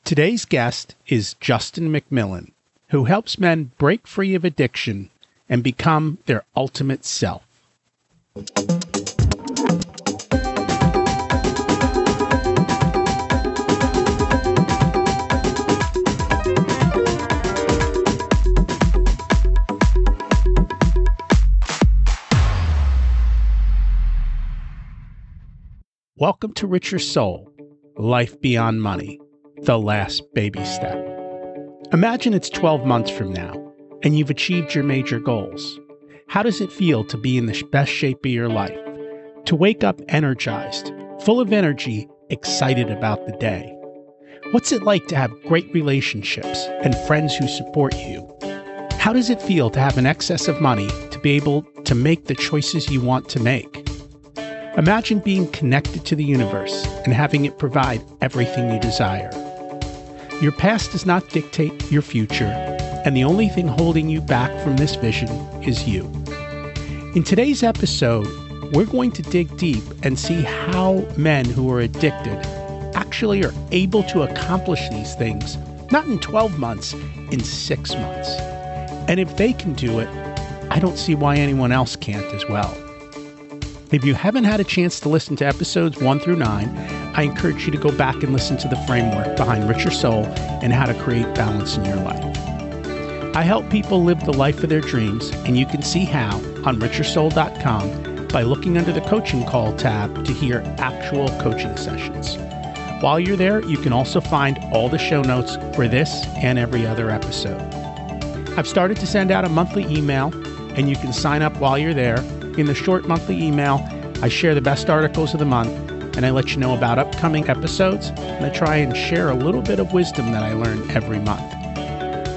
Today's guest is Justin McMillen, who helps men break free of addiction and become their ultimate self. Welcome to Richer Soul, Life Beyond Money, the last baby step. Imagine it's 12 months from now, and you've achieved your major goals. How does it feel to be in the best shape of your life? To wake up energized, full of energy, excited about the day? What's it like to have great relationships and friends who support you? How does it feel to have an excess of money to be able to make the choices you want to make? Imagine being connected to the universe and having it provide everything you desire. Your past does not dictate your future, and the only thing holding you back from this vision is you. In today's episode, we're going to dig deep and see how men who are addicted actually are able to accomplish these things, not in 12 months, in 6 months. And if they can do it, I don't see why anyone else can't as well. If you haven't had a chance to listen to episodes 1 through 9, I encourage you to go back and listen to the framework behind Richer Soul and how to create balance in your life. I help people live the life of their dreams, and you can see how on richersoul.com by looking under the coaching call tab to hear actual coaching sessions. While you're there, you can also find all the show notes for this and every other episode. I've started to send out a monthly email, and you can sign up while you're there. In the short monthly email, I share the best articles of the month, and I let you know about upcoming episodes, and I try and share a little bit of wisdom that I learn every month.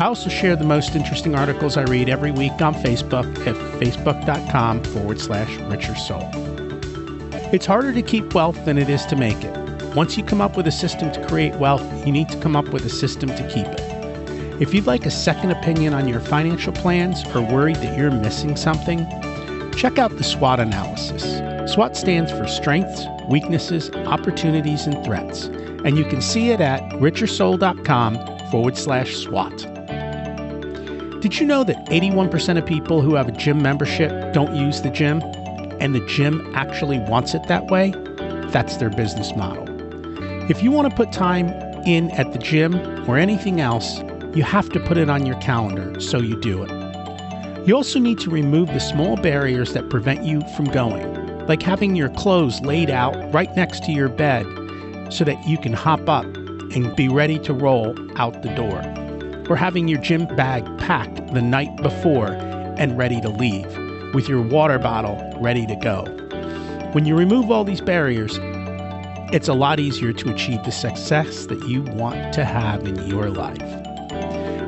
I also share the most interesting articles I read every week on Facebook at facebook.com/Richer Soul. It's harder to keep wealth than it is to make it. Once you come up with a system to create wealth, you need to come up with a system to keep it. If you'd like a second opinion on your financial plans or worried that you're missing something, check out the SWOT analysis. SWOT stands for strengths, weaknesses, opportunities, and threats. And you can see it at richersoul.com/SWOT. Did you know that 81% of people who have a gym membership don't use the gym? And the gym actually wants it that way? That's their business model. If you want to put time in at the gym or anything else, you have to put it on your calendar, so you do it. You also need to remove the small barriers that prevent you from going, like having your clothes laid out right next to your bed so that you can hop up and be ready to roll out the door, or having your gym bag packed the night before and ready to leave, with your water bottle ready to go. When you remove all these barriers, it's a lot easier to achieve the success that you want to have in your life.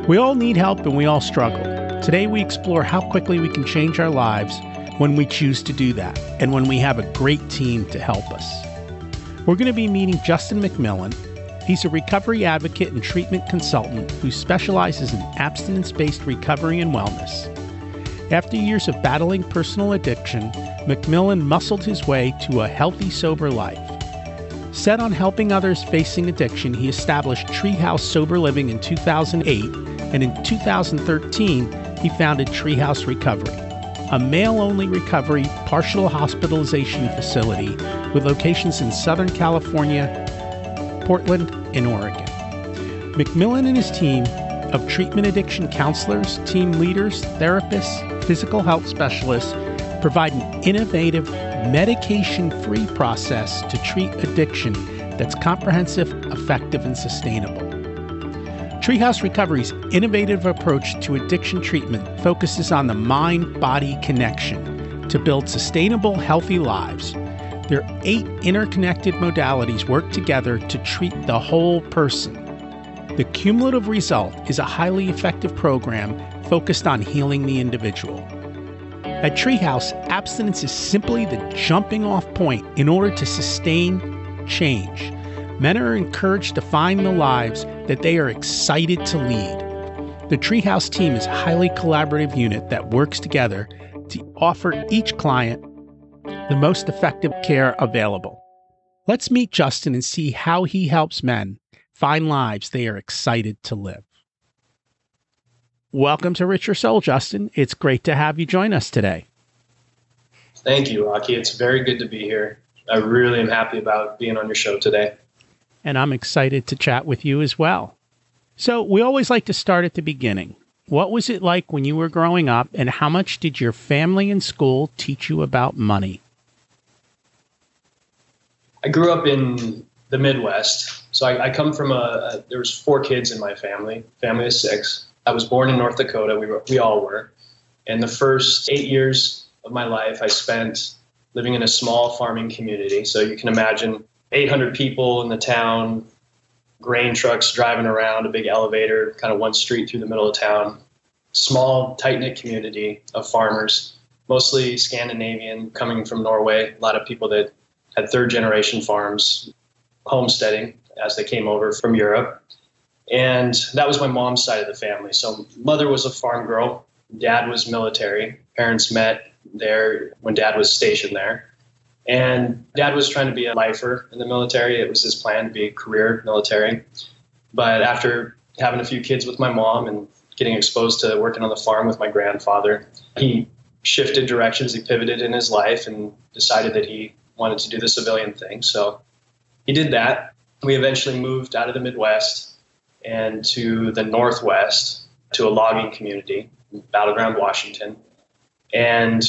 We all need help and we all struggle. Today we explore how quickly we can change our lives when we choose to do that, and when we have a great team to help us. We're going to be meeting Justin McMillen. He's a recovery advocate and treatment consultant who specializes in abstinence-based recovery and wellness. After years of battling personal addiction, McMillen muscled his way to a healthy, sober life. Set on helping others facing addiction, he established Treehouse Sober Living in 2008, and in 2013, he founded Treehouse Recovery, a male-only recovery partial hospitalization facility with locations in Southern California, Portland, and Oregon. McMillen and his team of treatment addiction counselors, team leaders, therapists, physical health specialists provide an innovative, medication-free process to treat addiction that's comprehensive, effective, and sustainable. Treehouse Recovery's innovative approach to addiction treatment focuses on the mind-body connection to build sustainable, healthy lives. Their 8 interconnected modalities work together to treat the whole person. The cumulative result is a highly effective program focused on healing the individual. At Treehouse, abstinence is simply the jumping-off point in order to sustain change. Men are encouraged to find the lives that they are excited to lead. The Treehouse team is a highly collaborative unit that works together to offer each client the most effective care available. Let's meet Justin and see how he helps men find lives they are excited to live. Welcome to Rich Your Soul, Justin. It's great to have you join us today. Thank you, Rocky. It's very good to be here. I really am happy about being on your show today. And I'm excited to chat with you as well. So we always like to start at the beginning. What was it like when you were growing up, and how much did your family and school teach you about money? I grew up in the Midwest. So I come from there was 4 kids in my family of 6. I was born in North Dakota. We all were. And the first 8 years of my life, I spent living in a small farming community. So you can imagine 800 people in the town, grain trucks driving around, a big elevator, kind of one street through the middle of town. Small, tight-knit community of farmers, mostly Scandinavian, coming from Norway. A lot of people that had third-generation farms, homesteading as they came over from Europe. And that was my mom's side of the family. So mother was a farm girl. Dad was military. Parents met there when Dad was stationed there. And Dad was trying to be a lifer in the military. It was his plan to be a career military. But after having a few kids with my mom and getting exposed to working on the farm with my grandfather, he shifted directions. He pivoted in his life and decided that he wanted to do the civilian thing. So he did that. We eventually moved out of the Midwest and to the Northwest, to a logging community, Battleground, Washington. And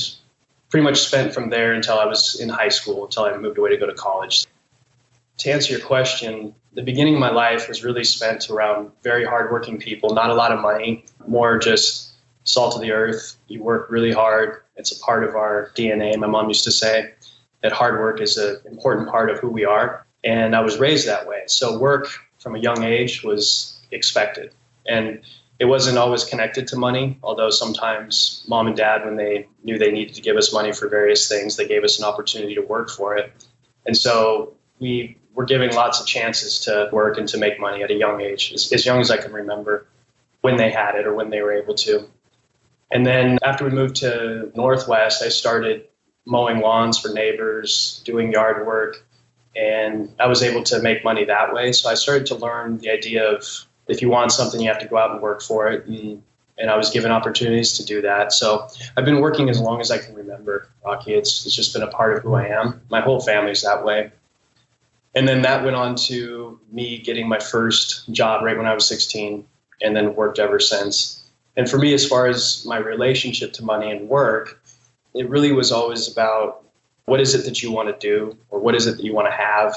pretty much spent from there until I was in high school, until I moved away to go to college. To answer your question, the beginning of my life was really spent around very hardworking people, not a lot of money, more just salt of the earth. You work really hard. It's a part of our DNA. My mom used to say that hard work is an important part of who we are. And I was raised that way. So work from a young age was expected. And it wasn't always connected to money, although sometimes mom and dad, when they knew they needed to give us money for various things, they gave us an opportunity to work for it. And so we were given lots of chances to work and to make money at a young age, as young as I can remember, when they had it or when they were able to. And then after we moved to Northwest, I started mowing lawns for neighbors, doing yard work, and I was able to make money that way. So I started to learn the idea of if you want something, you have to go out and work for it. And I was given opportunities to do that. So I've been working as long as I can remember, Rocky. It's just been a part of who I am. My whole family's that way. And then that went on to me getting my first job right when I was 16, and then worked ever since. And for me, as far as my relationship to money and work, it really was always about what is it that you want to do, or what is it that you want to have,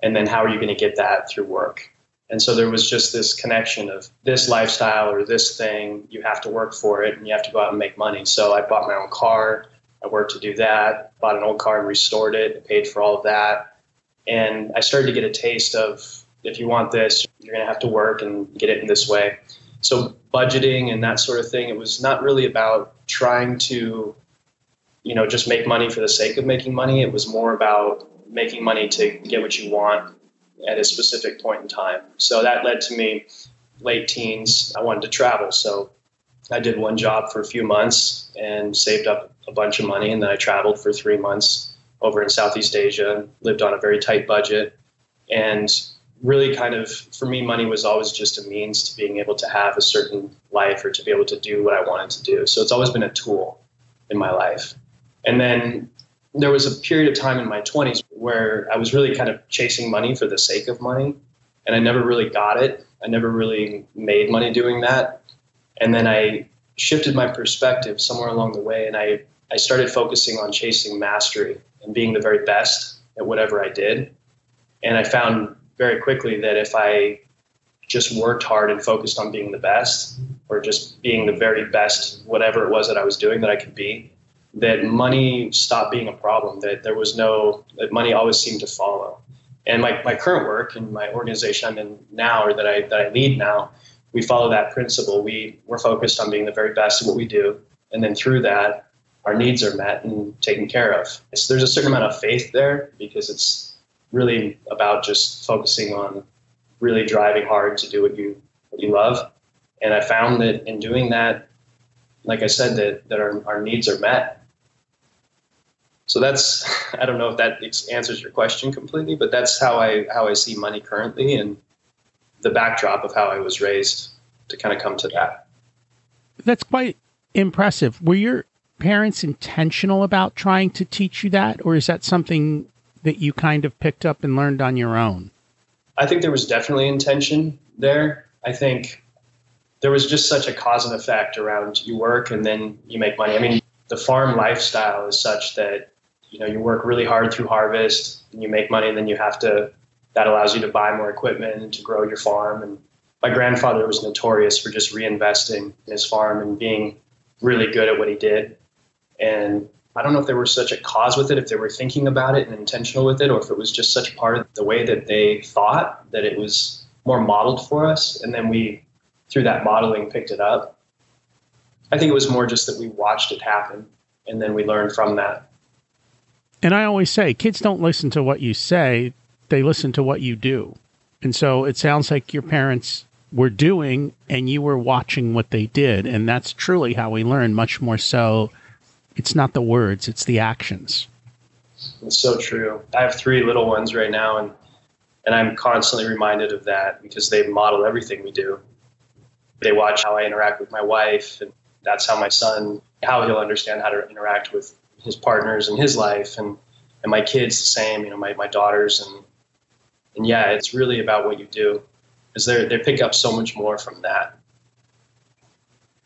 and then how are you going to get that through work? And so there was just this connection of this lifestyle or this thing, you have to work for it and you have to go out and make money. So I bought my own car. I worked to do that, bought an old car and restored it, paid for all of that. And I started to get a taste of, if you want this, you're going to have to work and get it in this way. So budgeting and that sort of thing, it was not really about trying to, just make money for the sake of making money. It was more about making money to get what you want at a specific point in time. So that led to me late teens. I wanted to travel. So I did one job for a few months and saved up a bunch of money. And then I traveled for 3 months over in Southeast Asia, lived on a very tight budget. And really kind of, for me, money was always just a means to being able to have a certain life or to be able to do what I wanted to do. So it's always been a tool in my life. And then there was a period of time in my 20s where I was really kind of chasing money for the sake of money. And I never really got it. I never really made money doing that. And then I shifted my perspective somewhere along the way. And I started focusing on chasing mastery and being the very best at whatever I did. And I found very quickly that if I just worked hard and focused on being the best, or just being the very best, whatever it was that I was doing that I could be, that money stopped being a problem, that money always seemed to follow. And my current work and my organization I'm in now, or that I lead now, we follow that principle. We're focused on being the very best at what we do. And then through that, our needs are met and taken care of. So there's a certain amount of faith there, because it's really about just focusing on really driving hard to do what you love. And I found that in doing that, like I said, that our needs are met. So that's, I don't know if that answers your question completely, but that's how I see money currently. And the backdrop of how I was raised to kind of come to that. That's quite impressive. Were your parents intentional about trying to teach you that, or is that something that you kind of picked up and learned on your own? I think there was definitely intention there. I think there was just such a cause and effect around you work and then you make money. I mean, the farm lifestyle is such that, you work really hard through harvest and you make money, and then that allows you to buy more equipment and to grow your farm. And my grandfather was notorious for just reinvesting in his farm and being really good at what he did. And I don't know if there was such a cause with it, if they were thinking about it and intentional with it, or if it was just such part of the way that they thought that it was more modeled for us. And then we, through that modeling, picked it up. I think it was more just that we watched it happen and then we learned from that. And I always say, kids don't listen to what you say, they listen to what you do. And so it sounds like your parents were doing and you were watching what they did. And that's truly how we learn, much more so. It's not the words, it's the actions. It's so true. I have 3 little ones right now, and I'm constantly reminded of that because they model everything we do. They watch how I interact with my wife, and that's how my son, how he'll understand how to interact with his partners in his life, and my kids the same, my daughters. And yeah, it's really about what you do, because they pick up so much more from that.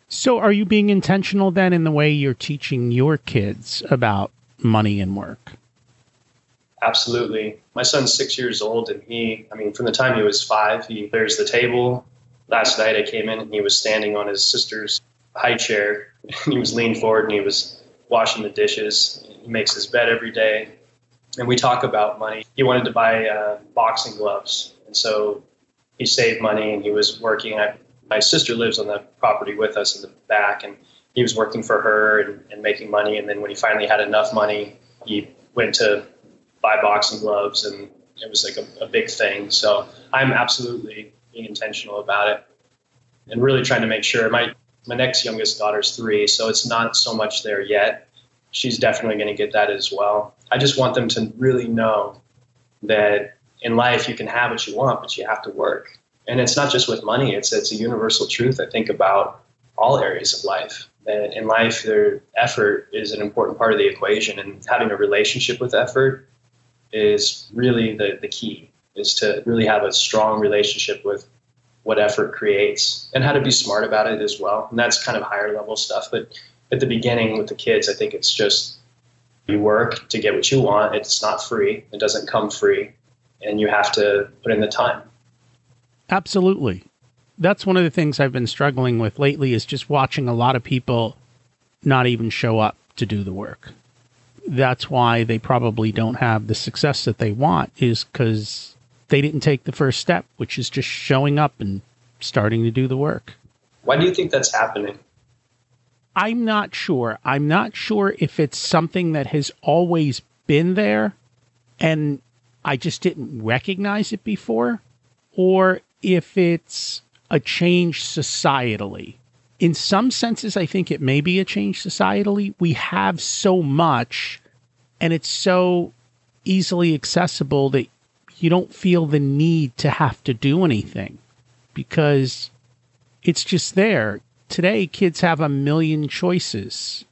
So are you being intentional then in the way you're teaching your kids about money and work? Absolutely. My son's 6 years old, and from the time he was 5, he clears the table. Last night I came in and he was standing on his sister's high chair. He was leaned forward and he was washing the dishes. He makes his bed every day. And we talk about money. He wanted to buy boxing gloves. And so he saved money and he was working. My sister lives on the property with us in the back, and he was working for her and making money. And then when he finally had enough money, he went to buy boxing gloves, and it was like a big thing. So I'm absolutely being intentional about it and really trying to make sure. My next youngest daughter's 3, so it's not so much there yet. She's definitely going to get that as well. I just want them to really know that in life you can have what you want, but you have to work. And it's not just with money. It's a universal truth, I think, about all areas of life. That in life, effort is an important part of the equation, and having a relationship with effort is really the key, is to really have a strong relationship with what effort creates and how to be smart about it as well. And that's kind of higher level stuff. But at the beginning with the kids, I think it's just you work to get what you want. It's not free. It doesn't come free. And you have to put in the time. Absolutely. That's one of the things I've been struggling with lately, is just watching a lot of people not even show up to do the work. That's why they probably don't have the success that they want, is because they didn't take the first step, which is just showing up and starting to do the work. Why do you think that's happening? I'm not sure. I'm not sure if it's something that has always been there and I just didn't recognize it before, or if it's a change societally. In some senses, I think it may be a change societally. We have so much, and it's so easily accessible that you don't feel the need to have to do anything because it's just there. Today, kids have a million choices.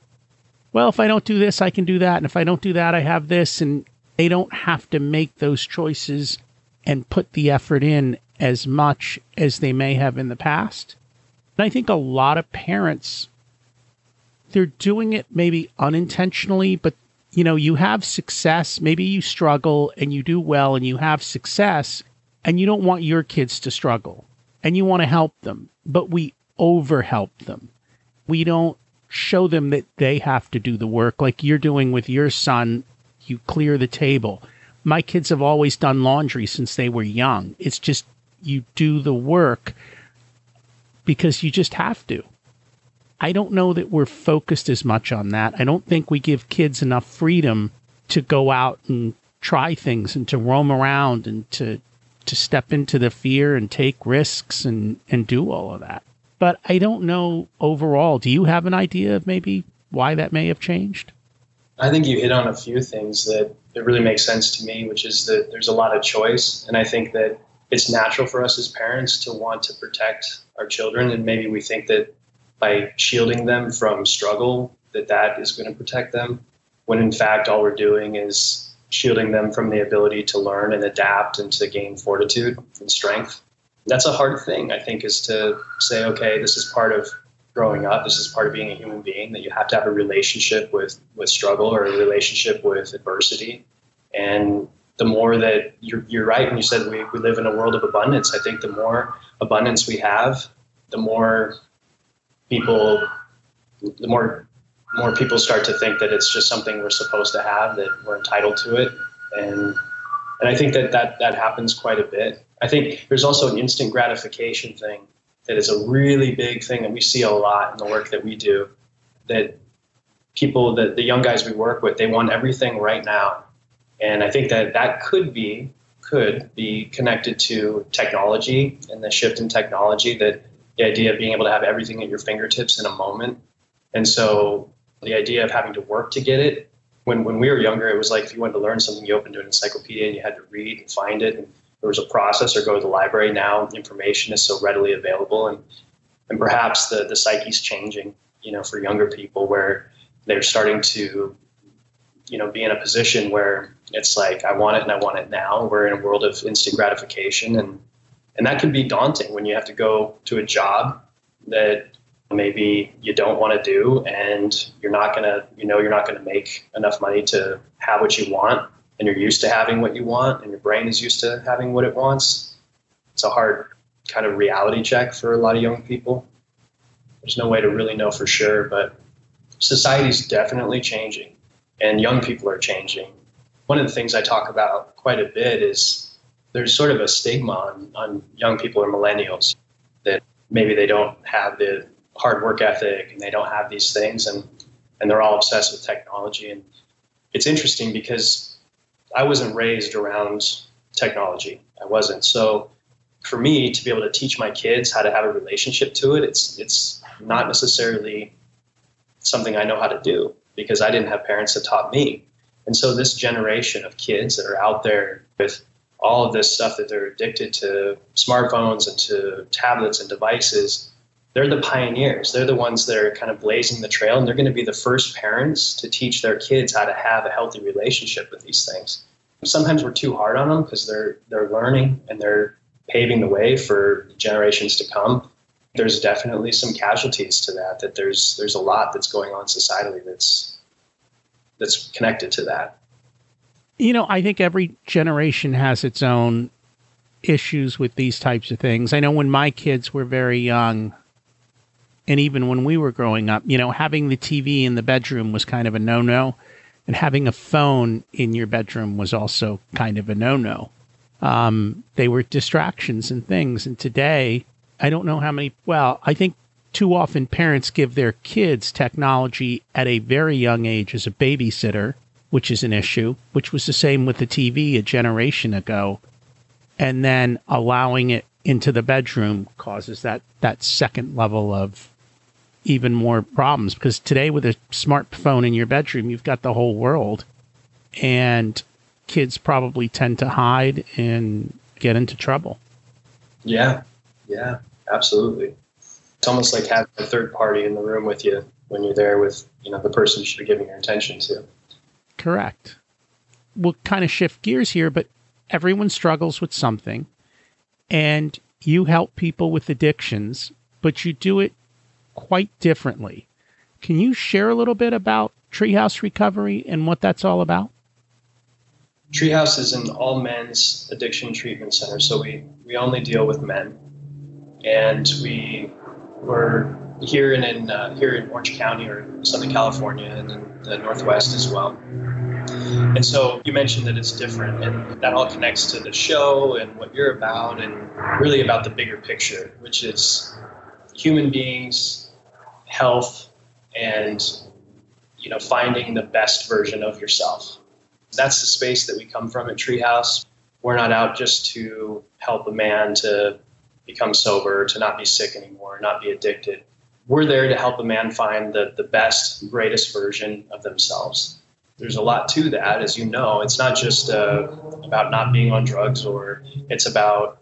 Well, if I don't do this, I can do that. And if I don't do that, I have this. And they don't have to make those choices and put the effort in as much as they may have in the past. And I think a lot of parents, they're doing it maybe unintentionally, but you have success, maybe you struggle and you do well and you have success, and you don't want your kids to struggle and you want to help them, but we overhelp them. We don't show them that they have to do the work like you're doing with your son. You clear the table. My kids have always done laundry since they were young. It's just you do the work because you just have to. I don't know that we're focused as much on that. I don't think we give kids enough freedom to go out and try things and to roam around and to step into the fear and take risks and do all of that. But I don't know overall. Do you have an idea of maybe why that may have changed? I think you hit on a few things that really make sense to me, which is that there's a lot of choice. And I think that it's natural for us as parents to want to protect our children. And maybe we think that by shielding them from struggle, that is going to protect them, when in fact all we're doing is shielding them from the ability to learn and adapt and to gain fortitude and strength. That's a hard thing, I think, is to say, okay, this is part of growing up. This is part of being a human being, that you have to have a relationship with struggle or a relationship with adversity. And the more that you're right when you said we live in a world of abundance. I think the more abundance we have, the more people start to think that it's just something we're supposed to have, that we're entitled to it. And I think that happens quite a bit. I think there's also an instant gratification thing that is a really big thing that we see a lot in the work that we do, that people, the young guys we work with, they want everything right now. And I think that could be connected to technology and the shift in technology, that the idea of being able to have everything at your fingertips in a moment. And so the idea of having to work to get it, when we were younger, it was like if you wanted to learn something, you opened an encyclopedia and you had to read and find it. And there was a process, or go to the library. Now information is so readily available. And perhaps the psyche's changing, for younger people, where they're starting to, be in a position where it's like, I want it and I want it now. We're in a world of instant gratification. And that can be daunting when you have to go to a job that maybe you don't want to do, and you're not going to make enough money to have what you want, and you're used to having what you want, and your brain is used to having what it wants. It's a hard kind of reality check for a lot of young people. There's no way to really know for sure, but society's definitely changing, and young people are changing. One of the things I talk about quite a bit is there's sort of a stigma on young people or millennials, that maybe they don't have the hard work ethic and they don't have these things, and they're all obsessed with technology. And it's interesting because I wasn't raised around technology. I wasn't. So for me to be able to teach my kids how to have a relationship to it, it's not necessarily something I know how to do, because I didn't have parents that taught me. And so this generation of kids that are out there with all of this stuff, that they're addicted to smartphones and to tablets and devices, they're the pioneers. They're the ones that are kind of blazing the trail, and they're going to be the first parents to teach their kids how to have a healthy relationship with these things. Sometimes we're too hard on them because they're learning and they're paving the way for generations to come. There's definitely some casualties to that there's a lot that's going on societally that's connected to that. I think every generation has its own issues with these types of things. I know when my kids were very young, and even when we were growing up, having the TV in the bedroom was kind of a no-no, and having a phone in your bedroom was also kind of a no-no. They were distractions and things. And today, I don't know how many, I think too often parents give their kids technology at a very young age as a babysitter, which is an issue, which was the same with the TV a generation ago. And then allowing it into the bedroom causes that second level of even more problems, because today with a smartphone in your bedroom, you've got the whole world, and kids probably tend to hide and get into trouble. Yeah, absolutely. It's almost like having a third party in the room with you when you're there with, the person you should be giving your attention to. Correct. We'll kind of shift gears here, but everyone struggles with something, and you help people with addictions, but you do it quite differently. Can you share a little bit about Treehouse Recovery and what that's all about? Treehouse is an all men's addiction treatment center, so we only deal with men, and we're here in Orange County or Southern California and in the Northwest as well. And so you mentioned that it's different, and that all connects to the show and what you're about, and really about the bigger picture, which is human beings, health, and finding the best version of yourself. That's the space that we come from at Treehouse. We're not out just to help a man to become sober, to not be sick anymore, not be addicted. We're there to help a man find the best, greatest version of themselves. There's a lot to that, as you know. It's not just about not being on drugs, or it's about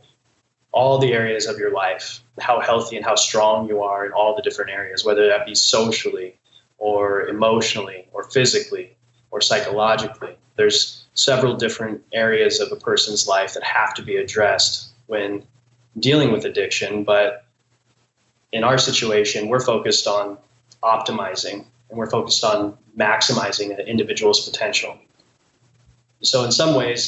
all the areas of your life, how healthy and how strong you are in all the different areas, whether that be socially or emotionally or physically or psychologically. There's several different areas of a person's life that have to be addressed when dealing with addiction. But in our situation, we're focused on optimizing and we're focused on maximizing an individual's potential. So in some ways,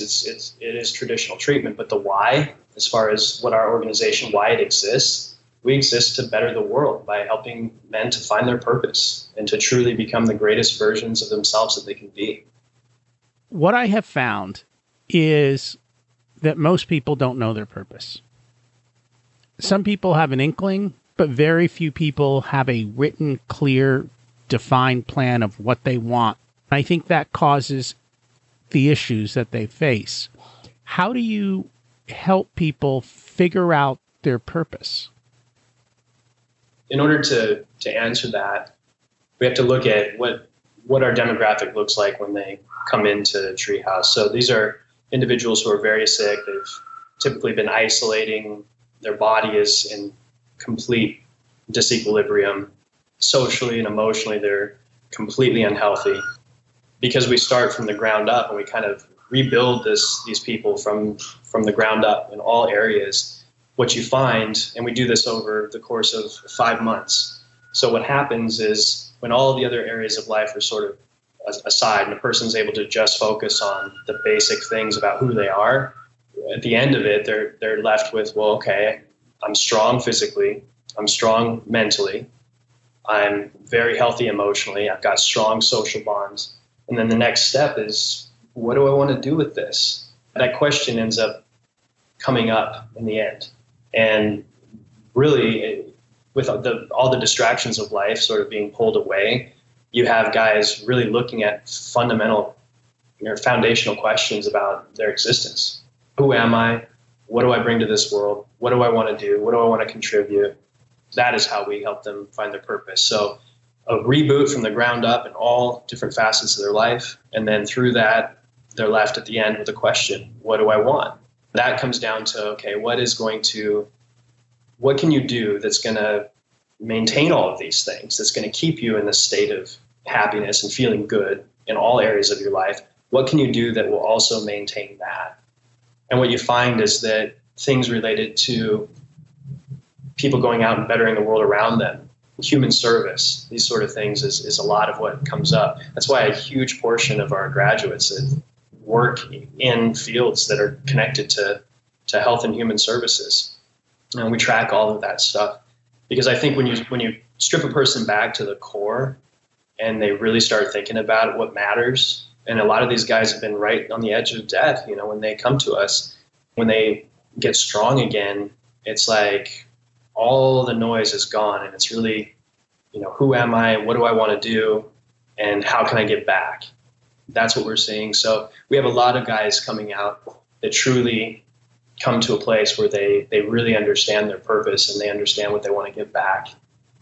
it is traditional treatment, but the why, as far as what our organization, why it exists, we exist to better the world by helping men to find their purpose and to truly become the greatest versions of themselves that they can be. What I have found is that most people don't know their purpose. Some people have an inkling, but very few people have a written, clear, defined plan of what they want. I think that causes the issues that they face. How do you help people figure out their purpose? In order to answer that, we have to look at what our demographic looks like when they come into Treehouse. So these are individuals who are very sick. They've typically been isolating. Their body is in complete disequilibrium. Socially and emotionally, they're completely unhealthy. Because we start from the ground up and we kind of rebuild these people from the ground up in all areas, what you find, and we do this over the course of 5 months. So what happens is when all the other areas of life are sort of aside and a person's able to just focus on the basic things about who they are, at the end of it, they're left with, well, okay, I'm strong physically, I'm strong mentally, I'm very healthy emotionally, I've got strong social bonds. And then the next step is, what do I want to do with this? That question ends up coming up in the end. And really, with all the distractions of life sort of being pulled away, you have guys really looking at fundamental, foundational questions about their existence. Who am I? What do I bring to this world? What do I want to do? What do I want to contribute? That is how we help them find their purpose. So a reboot from the ground up in all different facets of their life. And then through that, they're left at the end with a question, what do I want? That comes down to, okay, what can you do that's going to maintain all of these things, that's going to keep you in this state of happiness and feeling good in all areas of your life? What can you do that will also maintain that? And what you find is that things related to people going out and bettering the world around them, human service, these sort of things is a lot of what comes up. That's why a huge portion of our graduates work in fields that are connected to health and human services. And we track all of that stuff. Because I think when you strip a person back to the core and they really start thinking about what matters, and a lot of these guys have been right on the edge of death, when they come to us, when they get strong again, it's like all the noise is gone and it's really, who am I? What do I want to do? And how can I get back? That's what we're seeing. So we have a lot of guys coming out that truly come to a place where they really understand their purpose and they understand what they want to give back.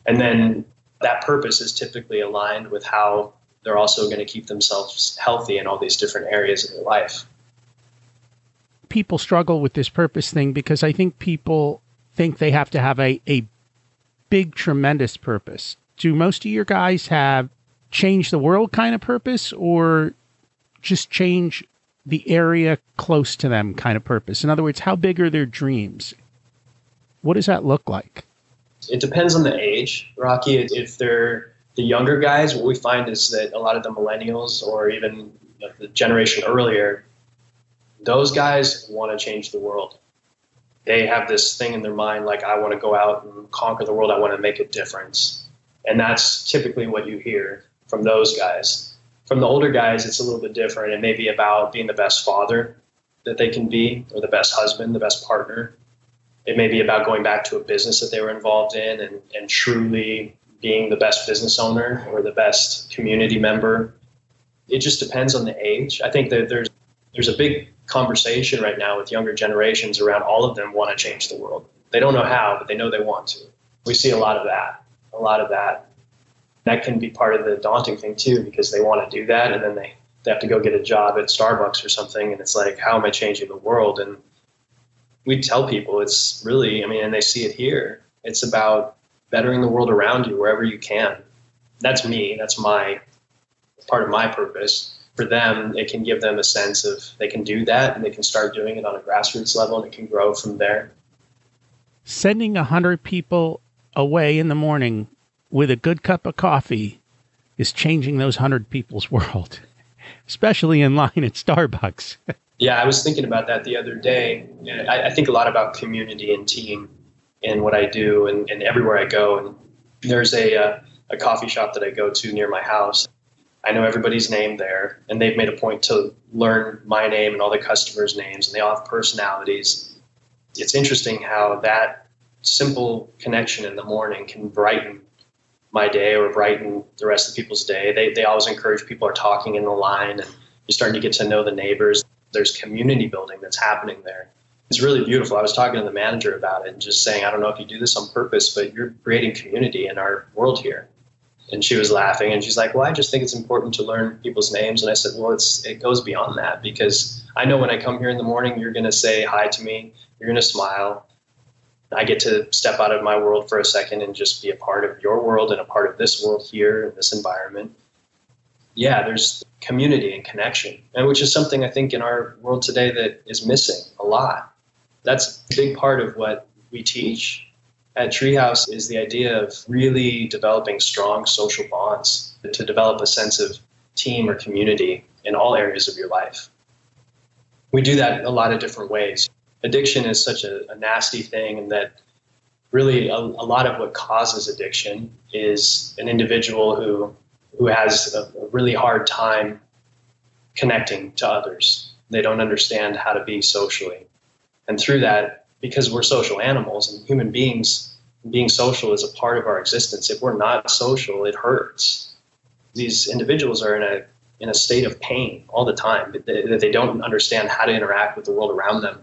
And then that purpose is typically aligned with how they're also going to keep themselves healthy in all these different areas of their life. People struggle with this purpose thing because I think people think they have to have a big, tremendous purpose. Do most of your guys have change the world kind of purpose, or just change the area close to them kind of purpose? In other words, how big are their dreams? What does that look like? It depends on the age, Rocky. If they're the younger guys, what we find is that a lot of the millennials or even the generation earlier, those guys want to change the world. They have this thing in their mind, like, I want to go out and conquer the world. I want to make a difference. And that's typically what you hear from those guys. From the older guys, it's a little bit different. It may be about being the best father that they can be, or the best husband, the best partner. It may be about going back to a business that they were involved in and truly being the best business owner or the best community member. It just depends on the age. I think that there's a big conversation right now with younger generations around all of them want to change the world. They don't know how, but they know they want to. We see a lot of that. That can be part of the daunting thing too, because they want to do that and then they have to go get a job at Starbucks or something, and it's like, how am I changing the world? And we tell people it's really, I mean, and they see it here, it's about bettering the world around you wherever you can. That's me. That's my part of my purpose. For them, it can give them a sense of they can do that and they can start doing it on a grassroots level and it can grow from there. Sending 100 people away in the morning with a good cup of coffee is changing those 100 people's world, especially in line at Starbucks. Yeah, I was thinking about that the other day. I think a lot about community and team in what I do and everywhere I go. And there's a coffee shop that I go to near my house. I know everybody's name there, and they've made a point to learn my name and all the customers' names, and they all have personalities. It's interesting how that simple connection in the morning can brighten my day or brighten the rest of people's day. They always encourage people are talking in the line, and you're starting to get to know the neighbors. There's community building that's happening there. It's really beautiful. I was talking to the manager about it and just saying, I don't know if you do this on purpose, but you're creating community in our world here. And she was laughing and she's like, well, I just think it's important to learn people's names. And I said, well, it goes beyond that, because I know when I come here in the morning, you're going to say hi to me. You're going to smile. I get to step out of my world for a second and just be a part of your world and a part of this world here in this environment. Yeah, there's community and connection, and which is something I think in our world today that is missing a lot. That's a big part of what we teach at Treehouse, is the idea of really developing strong social bonds to develop a sense of team or community in all areas of your life. We do that a lot of different ways. Addiction is such a nasty thing, and that really a lot of what causes addiction is an individual who has a really hard time connecting to others. They don't understand how to be socially. And through that, because we're social animals and human beings, being social is a part of our existence. If we're not social, it hurts. These individuals are in a state of pain all the time, that they don't understand how to interact with the world around them.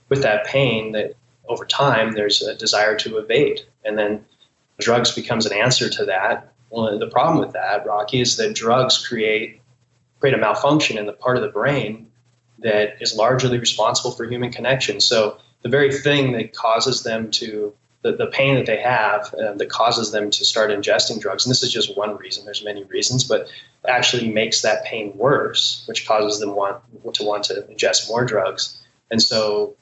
With that pain, that over time, there's a desire to evade. And then drugs becomes an answer to that. Well, the problem with that, Rocky, is that drugs create a malfunction in the part of the brain that is largely responsible for human connection. So the very thing that causes them to, the pain that they have that causes them to start ingesting drugs, and this is just one reason, there's many reasons, but actually makes that pain worse, which causes them want to ingest more drugs. And so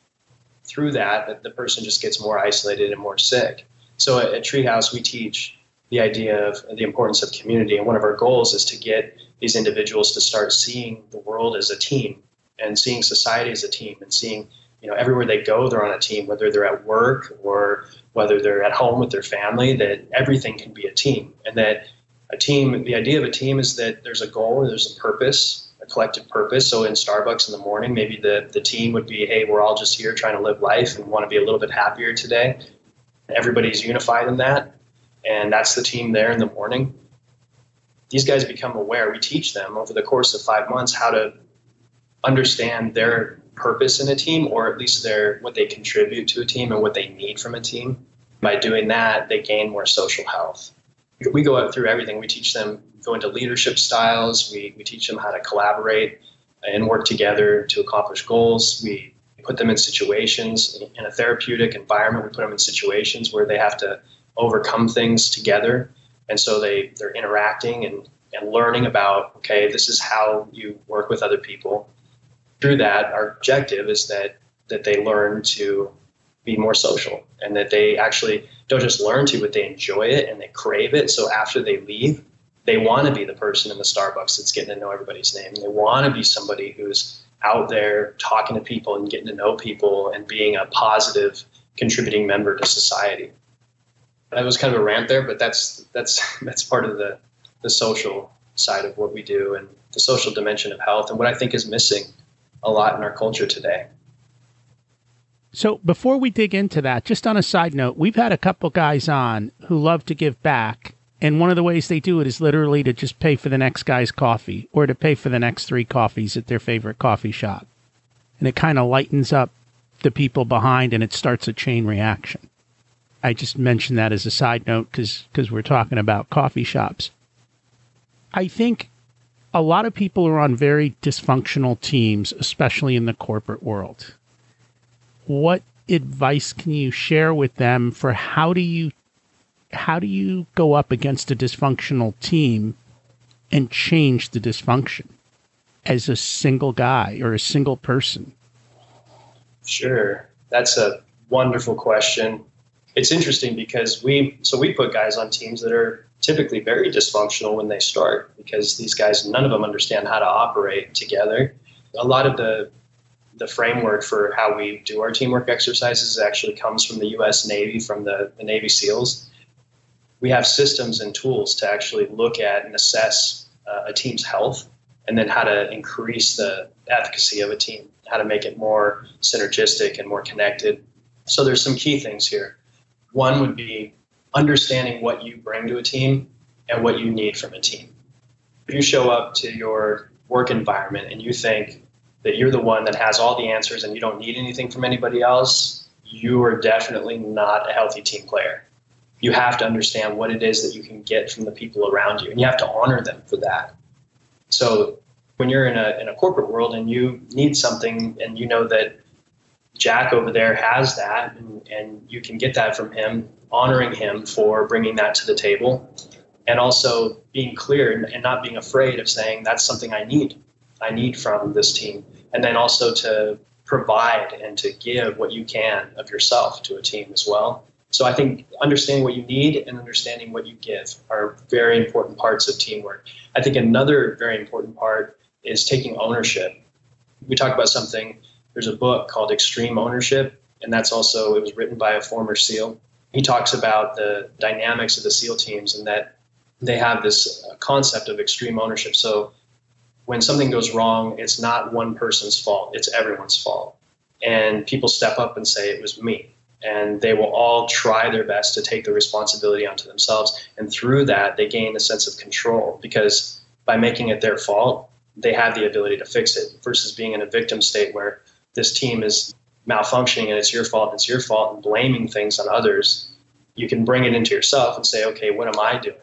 through that, the person just gets more isolated and more sick. So at Treehouse, we teach the idea of the importance of community. And one of our goals is to get these individuals to start seeing the world as a team and seeing society as a team and seeing, everywhere they go, they're on a team, whether they're at work or whether they're at home with their family, that everything can be a team. And that a team, the idea of a team is that there's a goal, there's a purpose, a collective purpose. So in Starbucks in the morning, maybe the team would be, hey, we're all just here trying to live life and want to be a little bit happier today. Everybody's unified in that. And that's the team there in the morning. These guys become aware. We teach them over the course of 5 months how to understand their purpose in a team, or at least what they contribute to a team and what they need from a team. By doing that, they gain more social health. We go out through everything. We teach them, go into leadership styles. We teach them how to collaborate and work together to accomplish goals. We put them in situations in a therapeutic environment. We put them in situations where they have to overcome things together. And so they're interacting and learning about, okay, this is how you work with other people. Through that, our objective is that they learn to be more social, and that they actually don't just learn to, but they enjoy it and they crave it. So after they leave, they want to be the person in the Starbucks that's getting to know everybody's name. They want to be somebody who's out there talking to people and getting to know people and being a positive contributing member to society. That was kind of a rant there, but that's part of the social side of what we do and the social dimension of health, and what I think is missing a lot in our culture today. So before we dig into that, just on a side note, we've had a couple guys on who love to give back. And one of the ways they do it is literally to just pay for the next guy's coffee, or to pay for the next 3 coffees at their favorite coffee shop. And it kind of lightens up the people behind, and it starts a chain reaction. I just mentioned that as a side note because we're talking about coffee shops. I think a lot of people are on very dysfunctional teams, especially in the corporate world. what advice can you share with them for how do you go up against a dysfunctional team and change the dysfunction as a single guy or a single person? Sure. That's a wonderful question. It's interesting because we put guys on teams that are typically very dysfunctional when they start, because these guys, none of them understand how to operate together. A lot of the framework for how we do our teamwork exercises actually comes from the U.S. Navy, from the Navy SEALs. We have systems and tools to actually look at and assess a team's health, and then how to increase the efficacy of a team, how to make it more synergistic and more connected. So there's some key things here. One would be understanding what you bring to a team and what you need from a team. If you show up to your work environment and you think that you're the one that has all the answers and you don't need anything from anybody else, you are definitely not a healthy team player. You have to understand what it is that you can get from the people around you, and you have to honor them for that. So when you're in a corporate world and you need something and you know that Jack over there has that, and you can get that from him, honoring him for bringing that to the table, and also being clear and not being afraid of saying, that's something I need from this team. And then also to provide and to give what you can of yourself to a team as well. So I think understanding what you need and understanding what you give are very important parts of teamwork. I think another very important part is taking ownership. We talk about something, there's a book called Extreme Ownership, and it was written by a former SEAL. He talks about the dynamics of the SEAL teams and that they have this concept of extreme ownership. So when something goes wrong, it's not one person's fault, it's everyone's fault. And people step up and say, it was me. And they will all try their best to take the responsibility onto themselves. And through that, they gain a sense of control, because by making it their fault, they have the ability to fix it, versus being in a victim state where this team is malfunctioning and it's your fault, and blaming things on others. You can bring it into yourself and say, okay, what am I doing?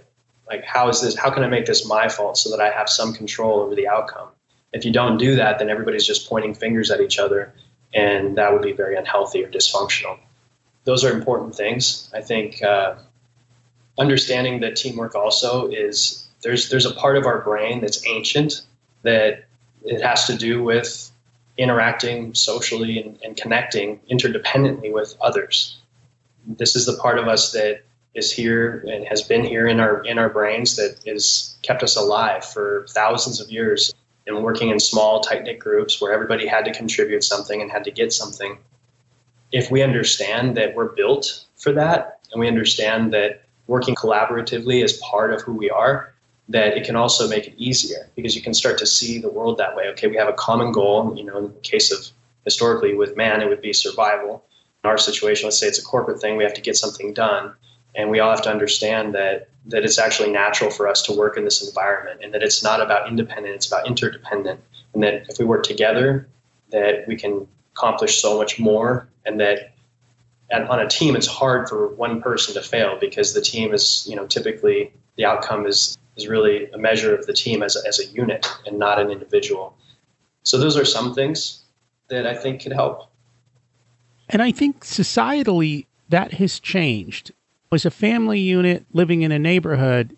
Like, how can I make this my fault so that I have some control over the outcome? If you don't do that, then everybody's just pointing fingers at each other, and that would be very unhealthy or dysfunctional. Those are important things. I think understanding that teamwork also is, there's a part of our brain that's ancient, that it has to do with interacting socially and connecting interdependently with others. This is the part of us that is here and has been here in our brains that has kept us alive for thousands of years, and working in small, tight-knit groups where everybody had to contribute something and had to get something. If we understand that we're built for that, and we understand that working collaboratively is part of who we are, that it can also make it easier, because you can start to see the world that way. Okay, we have a common goal. In the case of historically with man, it would be survival. In our situation, let's say it's a corporate thing, we have to get something done. And we all have to understand that it's actually natural for us to work in this environment, and that it's not about independent, it's about interdependent. And that if we work together, that we can accomplish so much more. And that on a team, it's hard for one person to fail, because the team is, typically the outcome is really a measure of the team as a unit and not an individual. So those are some things that I think could help. And I think societally that has changed. As a family unit living in a neighborhood,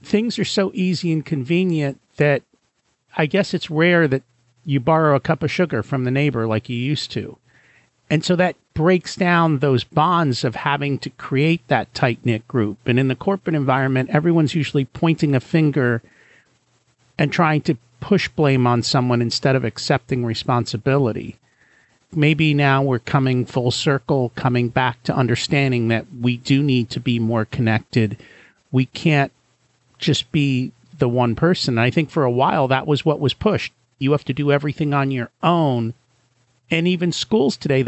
things are so easy and convenient that I guess it's rare that you borrow a cup of sugar from the neighbor like you used to. And so that breaks down those bonds of having to create that tight-knit group. And in the corporate environment, everyone's usually pointing a finger and trying to push blame on someone instead of accepting responsibility. Maybe now we're coming full circle, coming back to understanding that we do need to be more connected. We can't just be the one person. I think for a while that was what was pushed. You have to do everything on your own. And even schools today,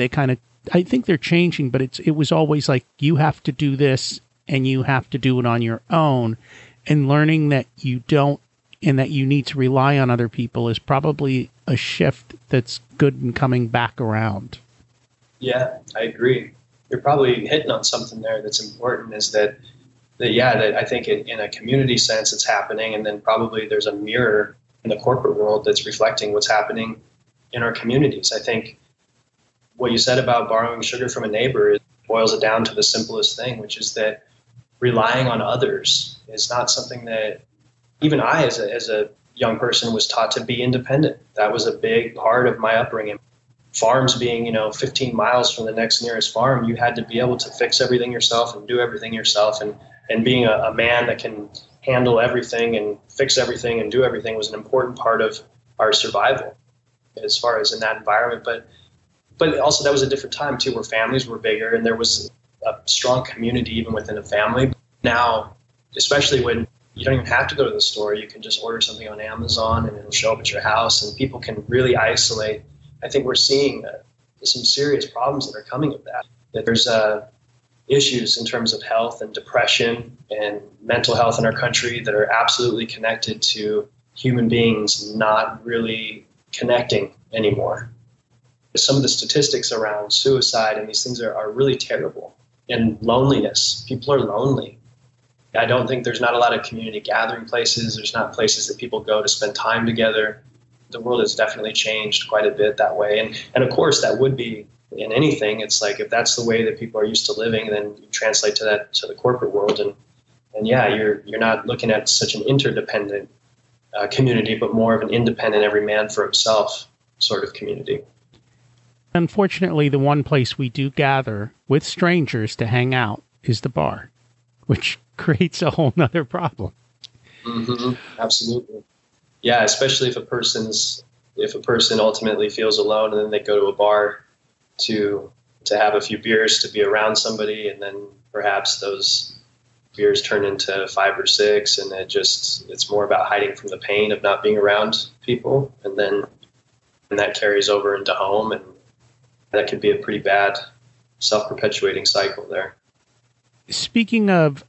I think they're changing, but it was always like, you have to do this and you have to do it on your own. And learning that you don't, and that you need to rely on other people is probably a shift that's good and coming back around. Yeah, I agree. You're probably hitting on something there that's important, is that I think in a community sense it's happening, and then probably there's a mirror in the corporate world that's reflecting what's happening in our communities. I think what you said about borrowing sugar from a neighbor, it boils it down to the simplest thing, which is that relying on others is not something that even I, as a young person, was taught to be independent. That was a big part of my upbringing. Farms being, 15 miles from the next nearest farm, you had to be able to fix everything yourself and do everything yourself. And being a man that can handle everything and fix everything and do everything was an important part of our survival as far as in that environment. But also that was a different time too, where families were bigger and there was a strong community even within a family. Now, especially when you don't even have to go to the store, you can just order something on Amazon and it'll show up at your house and people can really isolate. I think we're seeing some serious problems that are coming of that. That there's issues in terms of health and depression and mental health in our country that are absolutely connected to human beings not really connecting anymore. Some of the statistics around suicide and these things are really terrible. And loneliness. People are lonely. I don't think there's not a lot of community gathering places. There's not places that people go to spend time together. The world has definitely changed quite a bit that way. And of course, that would be in anything. It's like if that's the way that people are used to living, then you translate to that to the corporate world. And yeah, you're not looking at such an interdependent community, but more of an independent, every man for himself sort of community. Unfortunately, the one place we do gather with strangers to hang out is the bar, which creates a whole nother problem. Mm-hmm. Absolutely. Yeah, especially if a person ultimately feels alone and then they go to a bar to have a few beers, to be around somebody, and then perhaps those beers turn into 5 or 6, and it's more about hiding from the pain of not being around people, and that carries over into home, and that could be a pretty bad self-perpetuating cycle there. Speaking of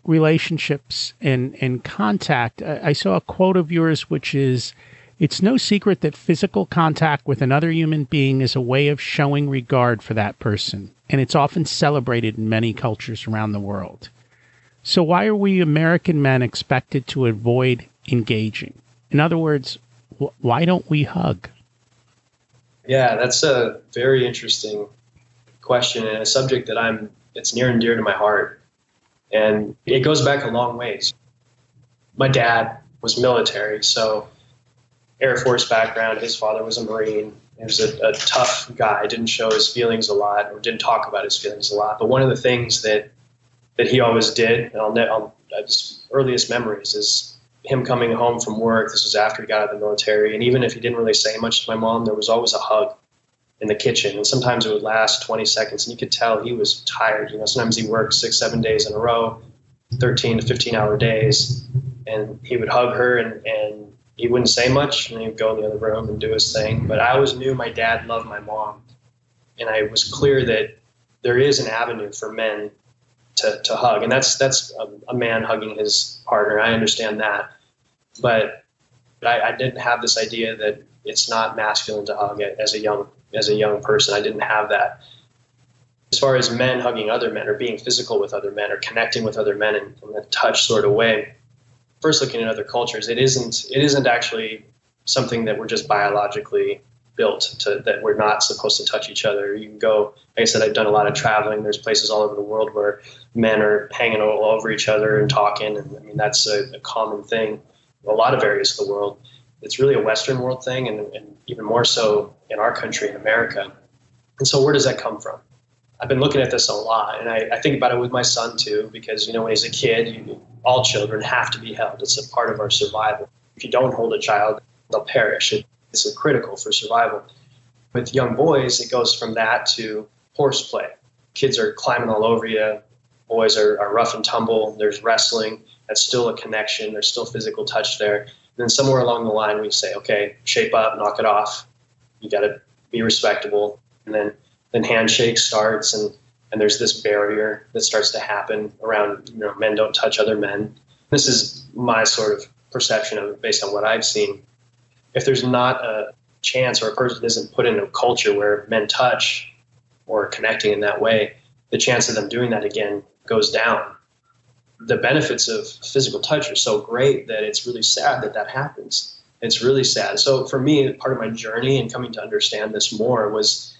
relationships and contact, I saw a quote of yours, which is, "It's no secret that physical contact with another human being is a way of showing regard for that person, and it's often celebrated in many cultures around the world. So why are we American men expected to avoid engaging? In other words, why don't we hug?" Yeah, that's a very interesting question and a subject that it's near and dear to my heart. And it goes back a long ways. My dad was military, so Air Force background. His father was a Marine. He was a tough guy, didn't show his feelings a lot or didn't talk about his feelings a lot. But one of the things that he always did, and his earliest memories is him coming home from work. This was after he got out of the military. And even if he didn't really say much to my mom, there was always a hug in the kitchen. And sometimes it would last 20 seconds. And you could tell he was tired. Sometimes he worked 6-7 days in a row, 13 to 15-hour days. And he would hug her and he wouldn't say much. And he would go in the other room and do his thing. But I always knew my dad loved my mom. And I was clear that there is an avenue for men to hug. And that's a man hugging his partner. I understand that. But I didn't have this idea that it's not masculine to hug as a young person. I didn't have that. As far as men hugging other men or being physical with other men or connecting with other men in a touch sort of way, first looking at other cultures, it isn't actually something that we're just biologically built to, that we're not supposed to touch each other. You can go, like I said, I've done a lot of traveling. There's places all over the world where men are hanging all over each other and talking. And I mean, that's a common thing in a lot of areas of the world. It's really a Western world thing, and even more so in our country, in America. And so where does that come from? I've been looking at this a lot, and I think about it with my son too, because, when he's a kid, all children have to be held. It's a part of our survival. If you don't hold a child, they'll perish. It's critical for survival. With young boys, it goes from that to horseplay. Kids are climbing all over you. Boys are rough and tumble. There's wrestling. That's still a connection. There's still physical touch there. And then somewhere along the line, we say, okay, shape up, knock it off. You got to be respectable. And then handshake starts, and there's this barrier that starts to happen around, men don't touch other men. This is my sort of perception of it based on what I've seen. If there's not a chance or a person isn't put in a culture where men touch or connecting in that way, the chance of them doing that again goes down. The benefits of physical touch are so great that it's really sad that happens. It's really sad. So for me, part of my journey and coming to understand this more was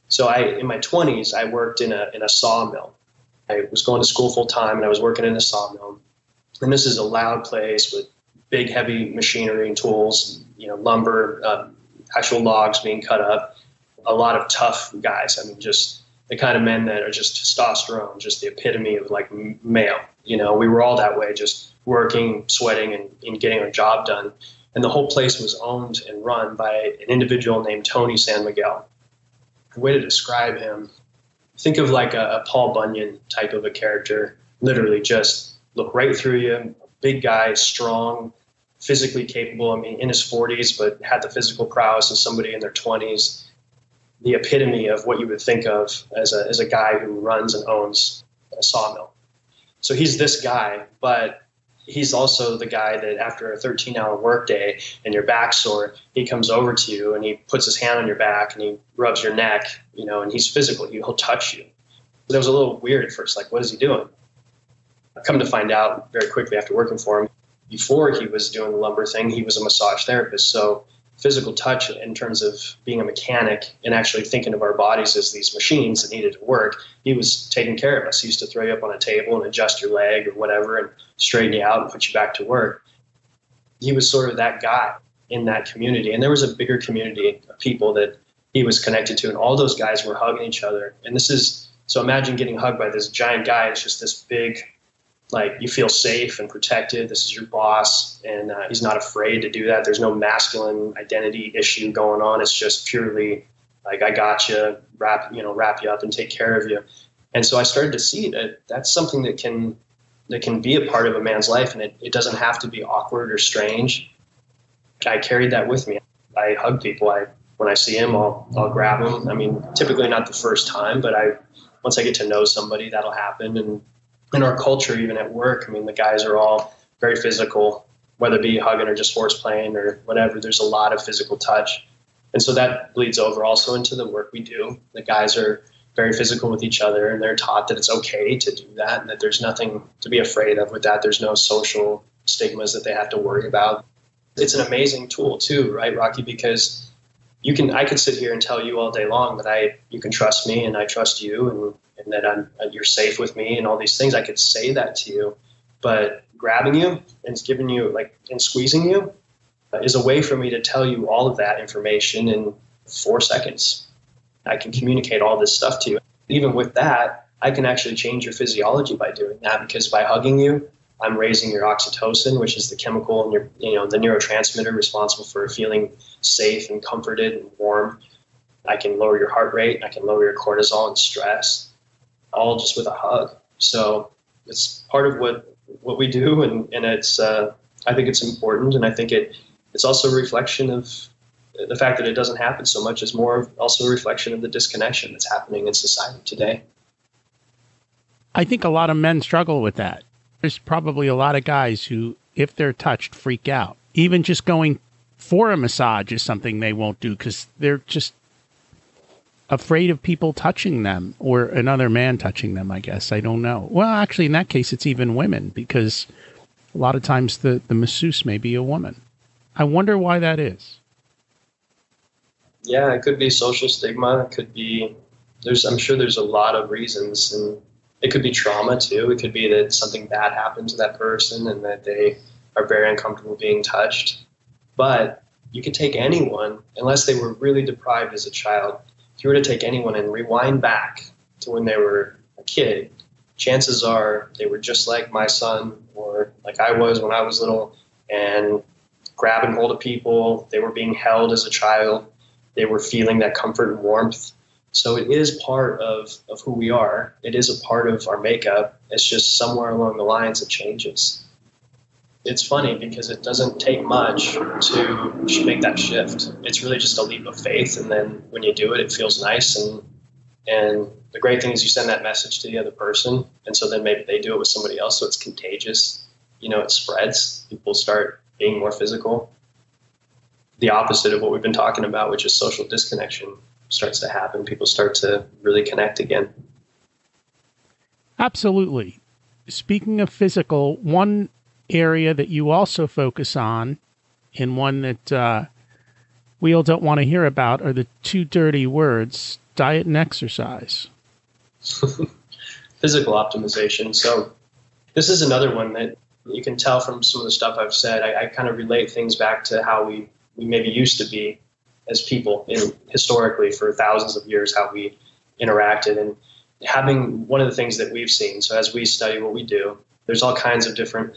So in my 20s, I worked in a sawmill. I was going to school full time and I was working in a sawmill. And this is a loud place with big, heavy machinery and tools, lumber, actual logs being cut up. A lot of tough guys. I mean, just the kind of men that are just testosterone, just the epitome of like male. We were all that way, just working, sweating, and getting our job done. And the whole place was owned and run by an individual named Tony San Miguel. The way to describe him, think of like a Paul Bunyan type of a character, literally just look right through you, big guy, strong, physically capable. I mean, in his 40s, but had the physical prowess of somebody in their 20s. The epitome of what you would think of as a guy who runs and owns a sawmill. So he's this guy, but he's also the guy that after a 13-hour workday and your back's sore, he comes over to you and he puts his hand on your back and he rubs your neck, and he's physical. He'll touch you. But it was a little weird at first, like, what is he doing? I've come to find out very quickly after working for him, before he was doing the lumber thing, he was a massage therapist. So physical touch in terms of being a mechanic and actually thinking of our bodies as these machines that needed to work, he was taking care of us. He used to throw you up on a table and adjust your leg or whatever and straighten you out and put you back to work. He was sort of that guy in that community. And there was a bigger community of people that he was connected to, and all those guys were hugging each other. And so imagine getting hugged by this giant guy. It's just this big, like, you feel safe and protected. This is your boss, and he's not afraid to do that. There's no masculine identity issue going on. It's just purely like, I got you, wrap you up and take care of you. And so I started to see that that's something that can be a part of a man's life, and it doesn't have to be awkward or strange. I carried that with me. I hug people. When I see him, I'll grab them. I mean, typically not the first time, but once I get to know somebody, that'll happen. And in our culture, even at work, I mean, the guys are all very physical, whether it be hugging or just horseplaying or whatever. There's a lot of physical touch. And so that bleeds over also into the work we do. The guys are very physical with each other, and they're taught that it's okay to do that and that there's nothing to be afraid of with that. There's no social stigmas that they have to worry about. It's an amazing tool too, right, Rocky? Because I could sit here and tell you all day long that you can trust me and I trust you and that you're safe with me and all these things. I could say that to you, but grabbing you and giving you and squeezing you is a way for me to tell you all of that information in 4 seconds. I can communicate all this stuff to you. Even with that, I can actually change your physiology by doing that, because by hugging you, I'm raising your oxytocin, which is the chemical and the neurotransmitter responsible for feeling safe and comforted and warm. I can lower your heart rate. I can lower your cortisol and stress, all just with a hug. So it's part of what we do, and it's I think it's important, and I think it's also a reflection of the fact that it doesn't happen so much. Is more of also a reflection of the disconnection that's happening in society today. I think a lot of men struggle with that. There's probably a lot of guys who, if they're touched, freak out. Even just going for a massage is something they won't do because they're just afraid of people touching them or another man touching them, I guess. I don't know. Well, actually, in that case, it's even women, because a lot of times the masseuse may be a woman. I wonder why that is. Yeah, it could be social stigma. It could be, I'm sure there's a lot of reasons, and it could be trauma too. It could be that something bad happened to that person and that they are very uncomfortable being touched. But you could take anyone, unless they were really deprived as a child. If you were to take anyone and rewind back to when they were a kid, chances are they were just like my son or like I was when I was little, and grab and hold of people. They were being held as a child. They were feeling that comfort and warmth. So it is part of who we are. It is a part of our makeup. It's just somewhere along the lines it changes. It's funny because it doesn't take much to make that shift. It's really just a leap of faith, and then when you do it, it feels nice. And the great thing is you send that message to the other person, and so then maybe they do it with somebody else, so it's contagious. It spreads. People start being more physical. The opposite of what we've been talking about, which is social disconnection, starts to happen. People start to really connect again. Absolutely. Speaking of physical, one area that you also focus on, and one that we all don't want to hear about, are the two dirty words, diet and exercise? Physical optimization. So this is another one that you can tell from some of the stuff I've said. I kind of relate things back to how we maybe used to be as people historically for thousands of years, how we interacted. And having one of the things that we've seen, so as we study what we do, there's all kinds of different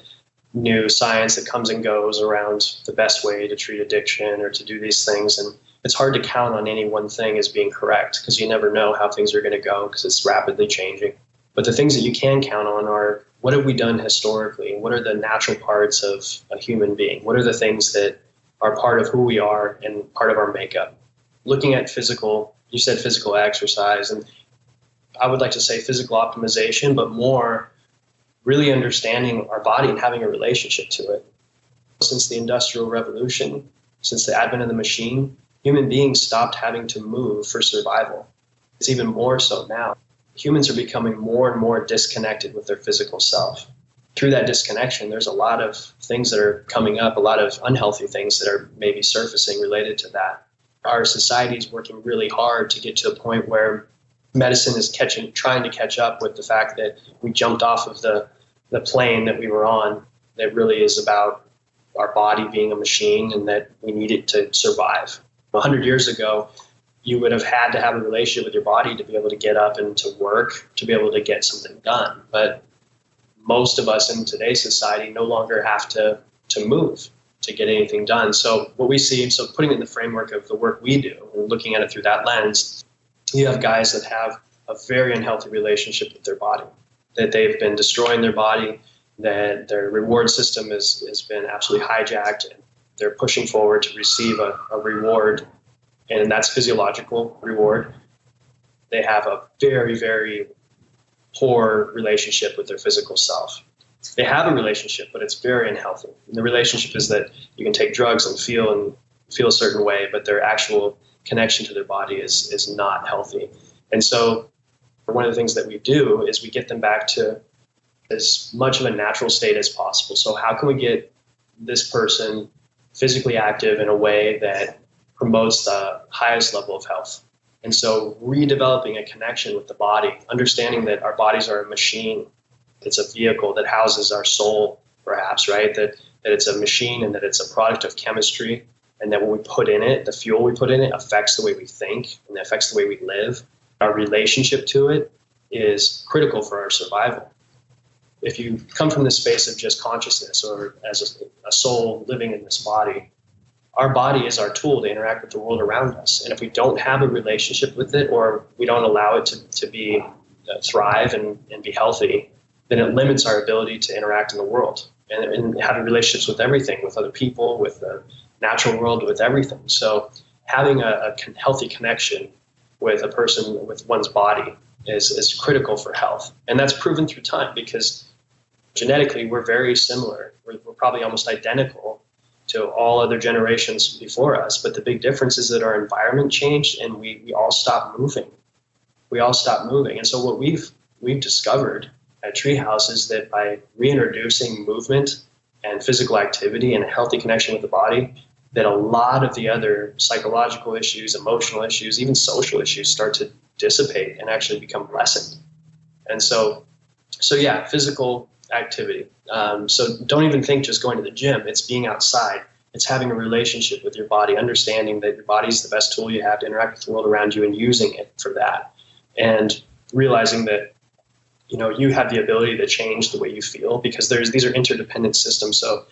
new science that comes and goes around the best way to treat addiction or to do these things. And it's hard to count on any one thing as being correct because you never know how things are going to go because it's rapidly changing. But the things that you can count on are, what have we done historically? What are the natural parts of a human being? What are the things that are part of who we are and part of our makeup? Looking at physical, you said physical exercise, and I would like to say physical optimization, but more really understanding our body and having a relationship to it. Since the Industrial Revolution, since the advent of the machine, human beings stopped having to move for survival. It's even more so now. Humans are becoming more and more disconnected with their physical self. Through that disconnection, there's a lot of things that are coming up, a lot of unhealthy things that are maybe surfacing related to that. Our society is working really hard to get to a point where medicine is trying to catch up with the fact that we jumped off of the plane that we were on, that really is about our body being a machine and that we need it to survive. 100 years ago, you would have had to have a relationship with your body to be able to get up and to work, to be able to get something done. But most of us in today's society no longer have to move to get anything done. So what we see, so putting it in the framework of the work we do and looking at it through that lens, you have guys that have a very unhealthy relationship with their body, that they've been destroying their body, that their reward system has been absolutely hijacked, and they're pushing forward to receive a reward, and that's physiological reward. They have a very, very poor relationship with their physical self. They have a relationship, but it's very unhealthy. And the relationship is that you can take drugs and feel a certain way, but their actual connection to their body is not healthy. And so one of the things that we do is we get them back to as much of a natural state as possible. So how can we get this person physically active in a way that promotes the highest level of health? And so redeveloping a connection with the body, understanding that our bodies are a machine. It's a vehicle that houses our soul, perhaps, right? That it's a machine and that it's a product of chemistry, and that what we put in it, the fuel we put in it, affects the way we think and affects the way we live. Our relationship to it is critical for our survival. If you come from this space of just consciousness or as a soul living in this body, our body is our tool to interact with the world around us. And if we don't have a relationship with it, or we don't allow it to be thrive and be healthy, then it limits our ability to interact in the world and having relationships with everything, with other people, with the natural world, with everything. So having a healthy connection with a person, with one's body, is critical for health. And that's proven through time because genetically we're very similar. We're probably almost identical to all other generations before us. But the big difference is that our environment changed and we all stopped moving. We all stopped moving. And so what we've discovered at Treehouse is that by reintroducing movement and physical activity and a healthy connection with the body, that a lot of the other psychological issues, emotional issues, even social issues start to dissipate and actually become lessened. And so yeah, physical activity. So don't even think just going to the gym. It's being outside. It's having a relationship with your body, understanding that your body is the best tool you have to interact with the world around you and using it for that. And realizing that, you have the ability to change the way you feel because these are interdependent systems. So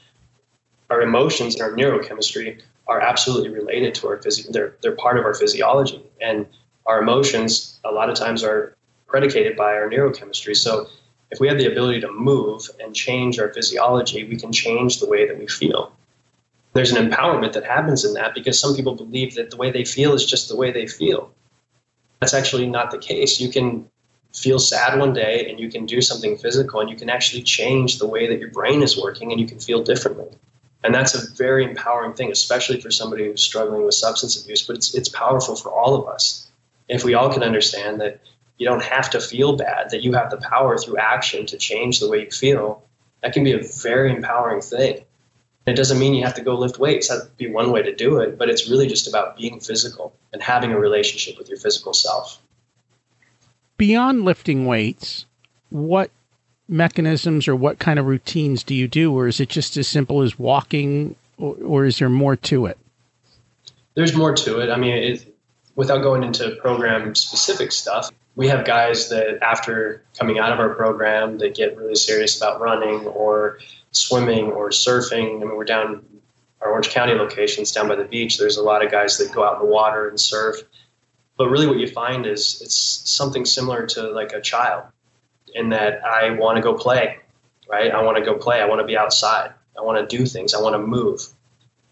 our emotions and our neurochemistry are absolutely related to our they're part of our physiology. And our emotions a lot of times are predicated by our neurochemistry. So if we have the ability to move and change our physiology, we can change the way that we feel. There's an empowerment that happens in that because some people believe that the way they feel is just the way they feel. That's actually not the case. You can feel sad one day and you can do something physical and you can actually change the way that your brain is working and you can feel differently. And that's a very empowering thing, especially for somebody who's struggling with substance abuse, but it's powerful for all of us. If we all can understand that you don't have to feel bad, that you have the power through action to change the way you feel, that can be a very empowering thing. It doesn't mean you have to go lift weights. That'd be one way to do it, but it's really just about being physical and having a relationship with your physical self. Beyond lifting weights, what mechanisms or what kind of routines do you do? Or is it just as simple as walking, or is there more to it? There's more to it. I mean, without going into program specific stuff, we have guys that after coming out of our program, they get really serious about running or swimming or surfing. I mean, we're down our Orange County locations down by the beach. There's a lot of guys that go out in the water and surf. But really what you find is it's something similar to like a child in that I want to go play, right? I want to go play. I want to be outside. I want to do things. I want to move.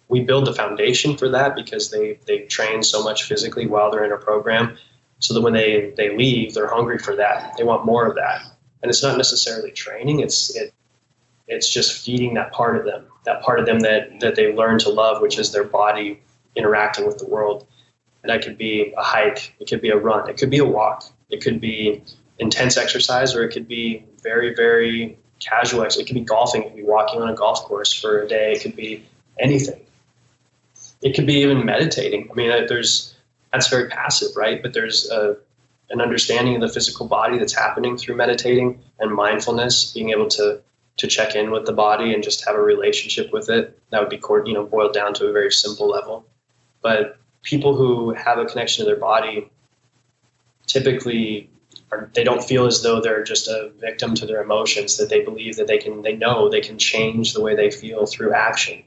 We build the foundation for that because they train so much physically while they're in a program, so that when they leave, they're hungry for that. They want more of that. And it's not necessarily training. It's just feeding that part of them that they learn to love, which is their body interacting with the world. And that could be a hike. It could be a run. It could be a walk. It could be intense exercise, or it could be very, very casual exercise. It could be golfing. It could be walking on a golf course for a day. It could be anything. It could be even meditating. I mean, that's very passive, right? But there's an understanding of the physical body that's happening through meditating and mindfulness, being able to check in with the body and just have a relationship with it. That would be, boiled down to a very simple level. But people who have a connection to their body typically they don't feel as though they're just a victim to their emotions, that they believe that they know they can change the way they feel through action.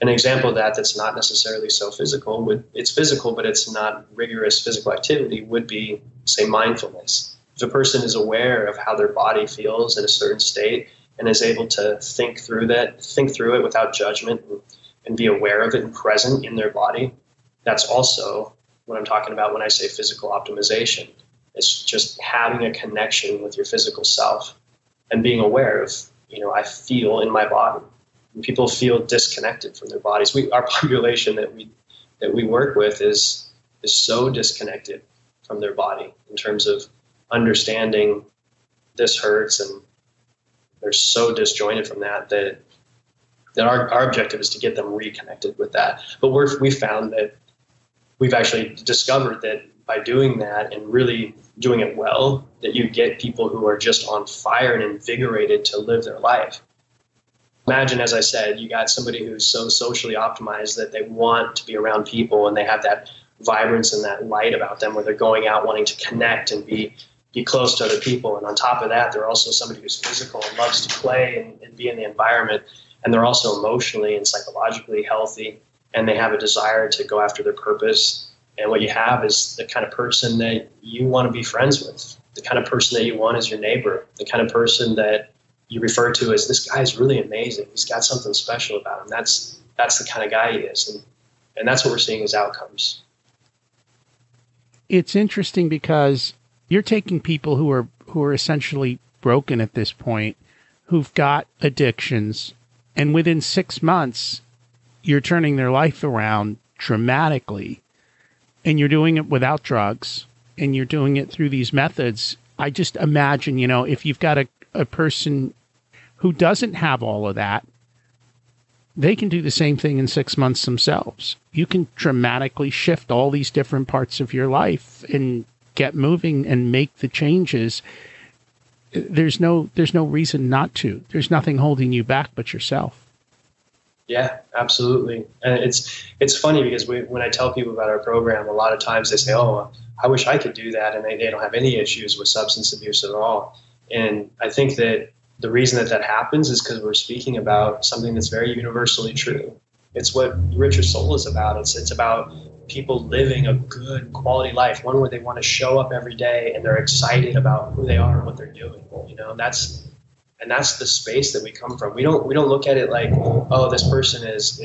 An example of that that's not necessarily so physical, it's physical, but it's not rigorous physical activity, would be, say, mindfulness. If a person is aware of how their body feels in a certain state and is able to think through it without judgment and be aware of it and present in their body, that's also what I'm talking about when I say physical optimization. It's just having a connection with your physical self and being aware of, I feel in my body. And people feel disconnected from their bodies. Our population that we work with is so disconnected from their body in terms of understanding this hurts, and they're so disjointed from that our objective is to get them reconnected with that. But we found that we've actually discovered that by doing that and really doing it well, that you get people who are just on fire and invigorated to live their life. Imagine, as I said, you got somebody who's so socially optimized that they want to be around people and they have that vibrance and that light about them where they're going out wanting to connect and be close to other people. And on top of that, they're also somebody who's physical and loves to play and be in the environment. And they're also emotionally and psychologically healthy, and they have a desire to go after their purpose. And what you have is the kind of person that you want to be friends with, the kind of person that you want as your neighbor, the kind of person that you refer to as, this guy is really amazing. He's got something special about him. That's the kind of guy he is. And that's what we're seeing as outcomes. It's interesting because you're taking people who are essentially broken at this point, who've got addictions, and within 6 months, you're turning their life around dramatically. And you're doing it without drugs, and you're doing it through these methods. I just imagine, if you've got a person who doesn't have all of that, they can do the same thing in 6 months themselves. You can dramatically shift all these different parts of your life and get moving and make the changes. There's no reason not to. There's nothing holding you back but yourself. Yeah, absolutely. And it's funny because when I tell people about our program, a lot of times they say, "Oh, I wish I could do that," and they don't have any issues with substance abuse at all. And I think that the reason that happens is because we're speaking about something that's very universally true. It's what Rich Your Soul is about. It's about people living a good quality life, one where they want to show up every day and they're excited about who they are and what they're doing. And that's the space that we come from. We don't look at it like, oh, this person is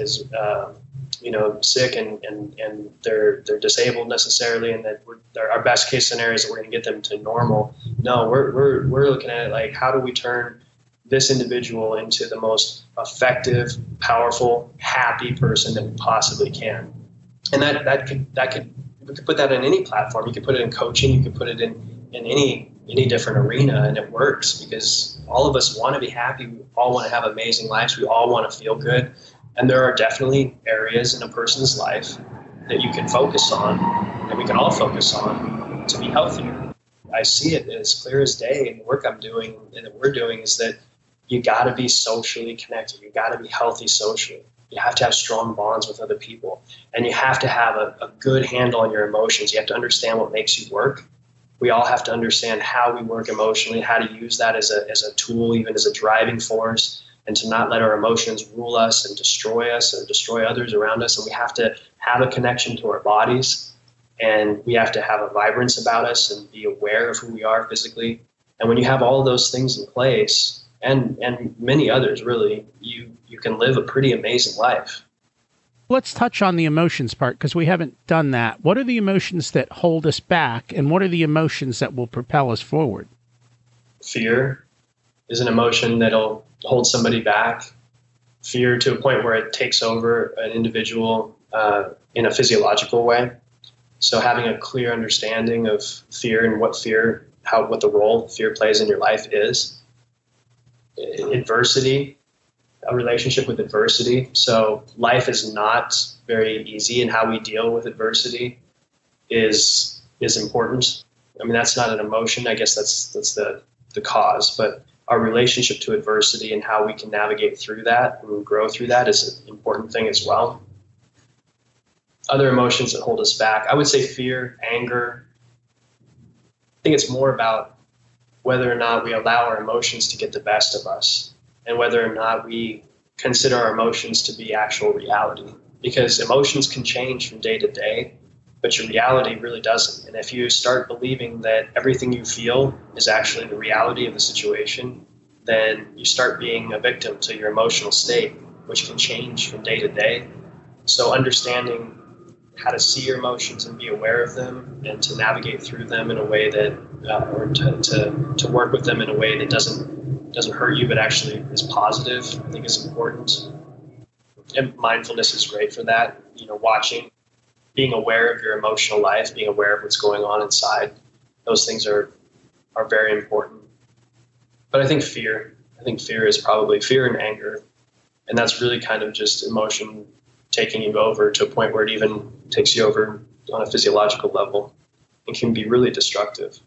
sick and they're disabled necessarily, and that our best case scenario is that we're going to get them to normal. No, we're looking at it like, how do we turn this individual into the most effective, powerful, happy person that we possibly can? And we could put that in any platform. You could put it in coaching. You could put it in any different arena, and it works because all of us want to be happy. We all want to have amazing lives. We all want to feel good. And there are definitely areas in a person's life that you can focus on, that we can all focus on to be healthier. I see it as clear as day in the work I'm doing and that we're doing is that you got to be socially connected. You got to be healthy socially. You have to have strong bonds with other people. And you have to have a good handle on your emotions. You have to understand what makes you work. We all have to understand how we work emotionally, how to use that as a tool, even as a driving force, and to not let our emotions rule us and destroy us or destroy others around us. And we have to have a connection to our bodies, and we have to have a vibrance about us and be aware of who we are physically. And when you have all of those things in place, and many others, really, you can live a pretty amazing life. Let's touch on the emotions part, because we haven't done that. What are the emotions that hold us back, and what are the emotions that will propel us forward? Fear is an emotion that'll hold somebody back. Fear to a point where it takes over an individual in a physiological way. So having a clear understanding of fear and what the role fear plays in your life is. Adversity, a relationship with adversity. So life is not very easy, and how we deal with adversity is important. I mean, that's not an emotion. I guess that's the cause, but our relationship to adversity and how we can navigate through that and grow through that is an important thing as well. Other emotions that hold us back, I would say fear, anger. I think it's more about whether or not we allow our emotions to get the best of us, and whether or not we consider our emotions to be actual reality. Because emotions can change from day to day, but your reality really doesn't. And if you start believing that everything you feel is actually the reality of the situation, then you start being a victim to your emotional state, which can change from day to day. So understanding how to see your emotions and be aware of them, and to navigate through them in a way that, or to work with them in a way that doesn't hurt you, but actually is positive, I think is important. And mindfulness is great for that. Watching, being aware of your emotional life, being aware of what's going on inside. Those things are very important. But I think fear is probably fear and anger. And that's really kind of just emotion taking you over to a point where it even takes you over on a physiological level and can be really destructive.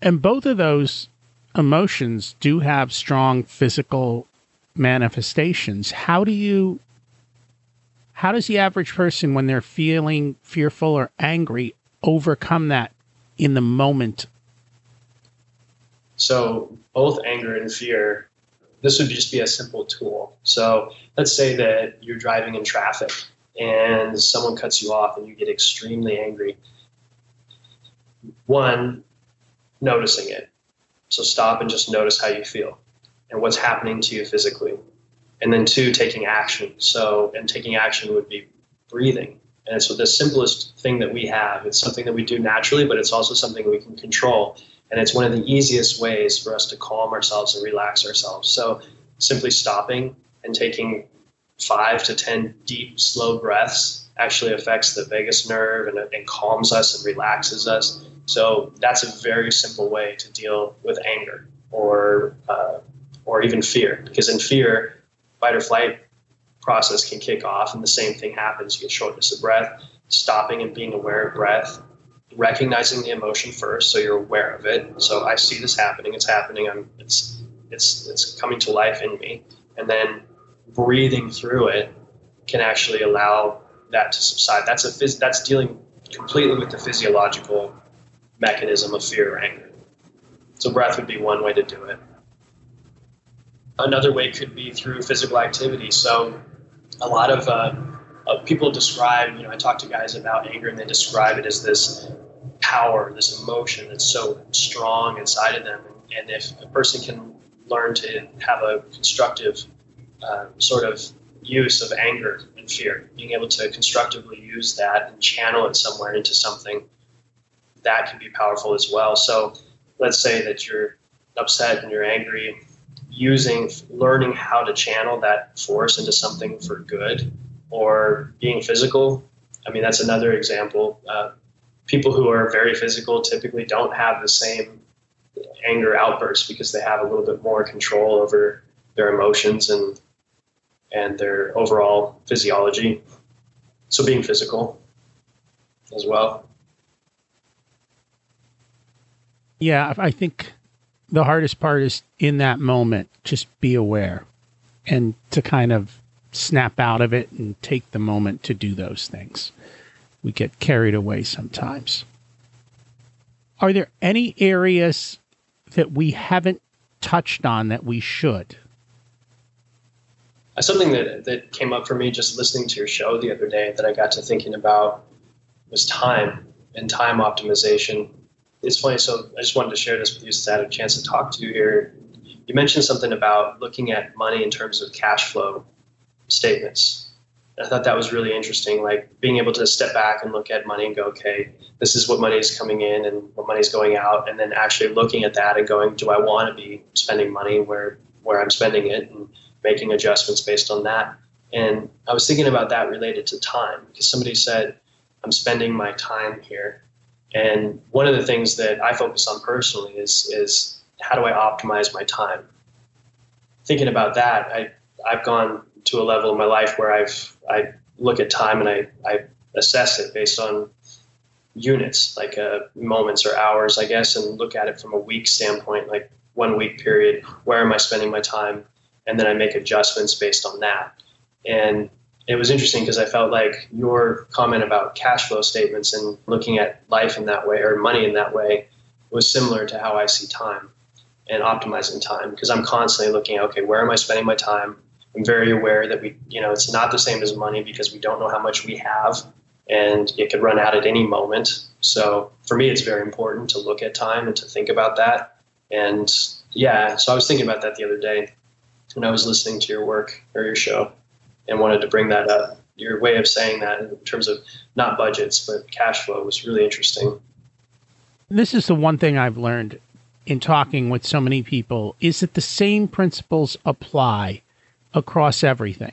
And both of those emotions do have strong physical manifestations. How does the average person, when they're feeling fearful or angry, overcome that in the moment? So both anger and fear, this would just be a simple tool. So let's say that you're driving in traffic and someone cuts you off and you get extremely angry. One, noticing it. So stop and just notice how you feel and what's happening to you physically. And then two, taking action. And taking action would be breathing. And so the simplest thing that we have, it's something that we do naturally, but it's also something we can control. And it's one of the easiest ways for us to calm ourselves and relax ourselves. So simply stopping and taking 5 to 10 deep, slow breaths actually affects the vagus nerve and calms us and relaxes us. So that's a very simple way to deal with anger or even fear. Because in fear, fight or flight process can kick off, and the same thing happens. You get shortness of breath. Stopping and being aware of breath, recognizing the emotion first, so you're aware of it. So I see this happening. It's happening. It's coming to life in me, and then breathing through it can actually allow that to subside. That's dealing completely with the physiological mechanism of fear or anger. So breath would be one way to do it. Another way could be through physical activity. So a lot of people describe, I talk to guys about anger, and they describe it as this power, this emotion that's so strong inside of them. And if a person can learn to have a constructive sort of use of anger and fear, being able to constructively use that and channel it somewhere into something, that can be powerful as well. So let's say that you're upset and you're angry, learning how to channel that force into something for good, or being physical. I mean, that's another example. People who are very physical typically don't have the same anger outbursts because they have a little bit more control over their emotions. And and their overall physiology. So being physical as well. Yeah, I think the hardest part is in that moment, just be aware and to kind of snap out of it and take the moment to do those things. We get carried away sometimes. Are there any areas that we haven't touched on that we should? Something that came up for me just listening to your show the other day that I got to thinking about was time and time optimization. It's funny, so I just wanted to share this with you since I had a chance to talk to you here. You mentioned something about looking at money in terms of cash flow statements. And I thought that was really interesting, like being able to step back and look at money and go, okay, this is what money is coming in and what money is going out, and then actually looking at that and going, do I want to be spending money where I'm spending it, and making adjustments based on that. And I was thinking about that related to time, because somebody said, I'm spending my time here. And one of the things that I focus on personally is how do I optimize my time? Thinking about that, I've gone to a level in my life where I look at time and I assess it based on units, like moments or hours, I guess, and look at it from a week standpoint, like 1 week period, where am I spending my time? And then I make adjustments based on that. And it was interesting because I felt like your comment about cash flow statements and looking at life in that way, or money in that way, was similar to how I see time and optimizing time, because I'm constantly looking at, okay, where am I spending my time? I'm very aware that it's not the same as money, because we don't know how much we have and it could run out at any moment. So for me, it's very important to look at time and to think about that. And yeah, so I was thinking about that the other day when I was listening to your work or your show, and wanted to bring that up. Your way of saying that in terms of not budgets, but cash flow was really interesting. This is the one thing I've learned in talking with so many people, is that the same principles apply across everything.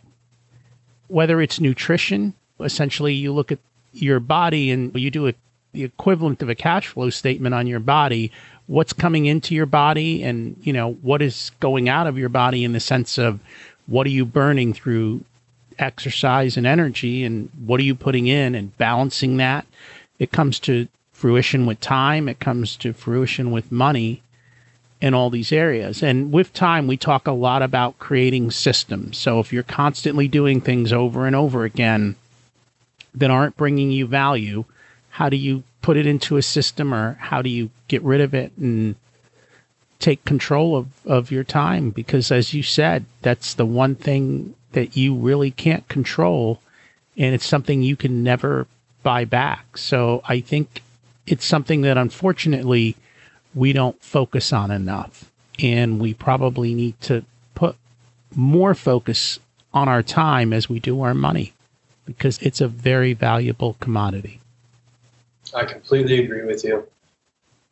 Whether it's nutrition, essentially you look at your body and you do the equivalent of a cash flow statement on your body, what's coming into your body and, what is going out of your body, in the sense of what are you burning through exercise and energy, and what are you putting in, and balancing that. It comes to fruition with time. It comes to fruition with money in all these areas. And with time, we talk a lot about creating systems. So if you're constantly doing things over and over again that aren't bringing you value, how do you put it into a system, or how do you get rid of it and take control of your time? Because as you said, that's the one thing that you really can't control, and it's something you can never buy back. So I think it's something that unfortunately we don't focus on enough, and we probably need to put more focus on our time as we do our money, because it's a very valuable commodity. I completely agree with you.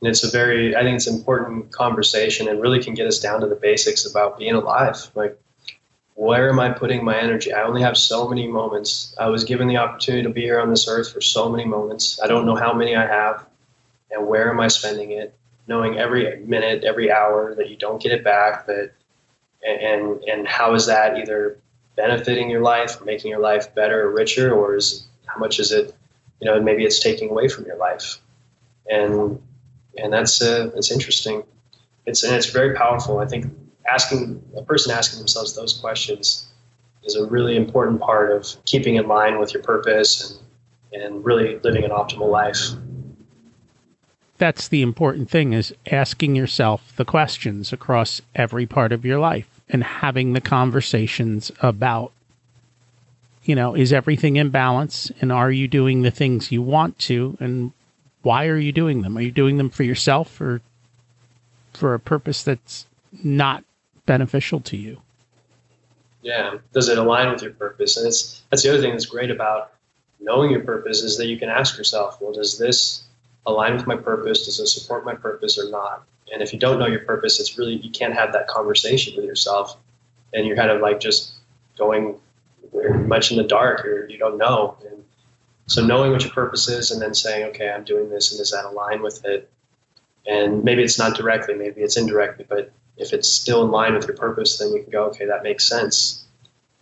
And I think it's an important conversation, and really can get us down to the basics about being alive. Like, where am I putting my energy? I only have so many moments. I was given the opportunity to be here on this earth for so many moments. I don't know how many I have, and where am I spending it? Knowing every minute, every hour that you don't get it back, and how is that either benefiting your life, making your life better or richer, or how much is it, maybe it's taking away from your life. And that's it's interesting. It's very powerful. I think asking themselves those questions is a really important part of keeping in line with your purpose and really living an optimal life. That's the important thing, is asking yourself the questions across every part of your life and having the conversations about, is everything in balance, and are you doing the things you want to, and why are you doing them? Are you doing them for yourself or for a purpose that's not beneficial to you? Yeah. Does it align with your purpose? And that's the other thing that's great about knowing your purpose, is that you can ask yourself, well, does this align with my purpose? Does it support my purpose or not? And if you don't know your purpose, it's really, you can't have that conversation with yourself, and you're kind of like just going very much in the dark, or you don't know. And so knowing what your purpose is, and then saying, okay, I'm doing this, and does that align with it? And maybe it's not directly, maybe it's indirectly, but if it's still in line with your purpose, then you can go, okay, that makes sense.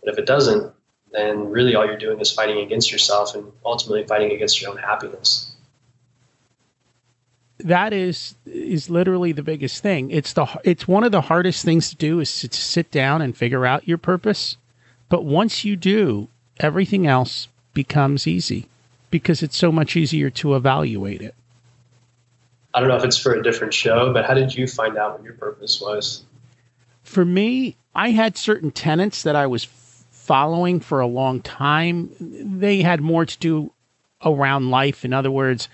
But if it doesn't, then really all you're doing is fighting against yourself and ultimately fighting against your own happiness. That is literally the biggest thing. It's one of the hardest things to do is to sit down and figure out your purpose. But once you do, everything else becomes easy because it's so much easier to evaluate it. I don't know if it's for a different show, but how did you find out what your purpose was? For me, I had certain tenets that I was following for a long time. They had more to do around life. In other words,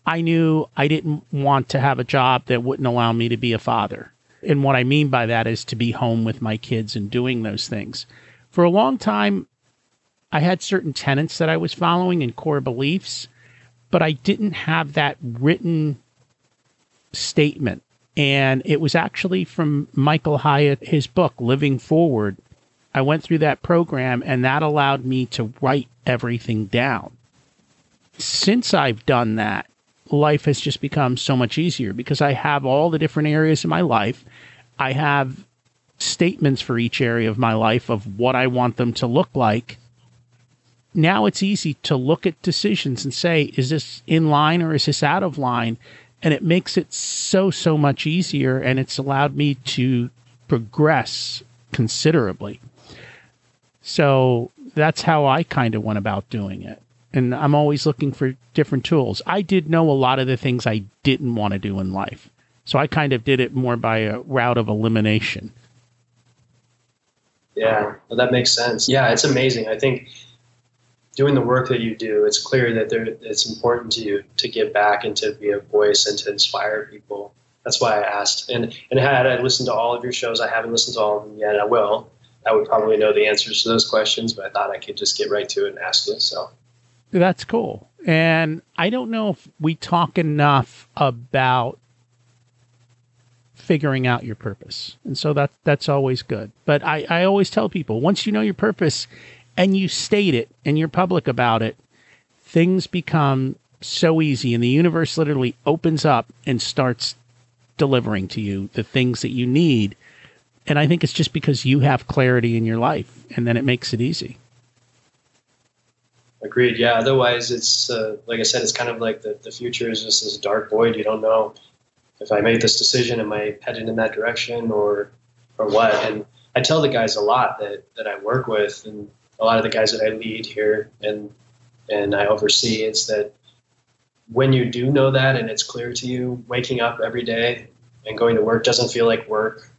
I knew I didn't want to have a job that wouldn't allow me to be a father. And what I mean by that is to be home with my kids and doing those things. For a long time, I had certain tenets that I was following and core beliefs, but I didn't have that written statement. And it was actually from Michael Hyatt, his book, Living Forward. I went through that program, and that allowed me to write everything down. Since I've done that, life has just become so much easier because I have all the different areas of my life. I have statements for each area of my life of what I want them to look like. Now it's easy to look at decisions and say, is this in line or is this out of line? And it makes it so much easier, and it's allowed me to progress considerably. So that's how I kind of went about doing it. And I'm always looking for different tools. I did know a lot of the things I didn't want to do in life. So I kind of did it more by a route of elimination. Yeah, well, that makes sense. Yeah, it's amazing. I think doing the work that you do, it's clear that it's important to you to give back and to be a voice and to inspire people. That's why I asked. And had I listened to all of your shows, I haven't listened to all of them yet. I will. I would probably know the answers to those questions, but I thought I could just get right to it and ask you. So that's cool. And I don't know if we talk enough about figuring out your purpose. And so that's always good. But I always tell people, once you know your purpose and you state it and you're public about it, things become so easy and the universe literally opens up and starts delivering to you the things that you need. And I think it's just because you have clarity in your life, and then it makes it easy. Agreed. Yeah. Otherwise, it's like I said, it's kind of like the future is just this dark void. You don't know if I make this decision, am I headed in that direction or what? And I tell the guys a lot that I work with, and a lot of the guys that I lead here and I oversee, it's that when you do know that and it's clear to you, waking up every day and going to work doesn't feel like work.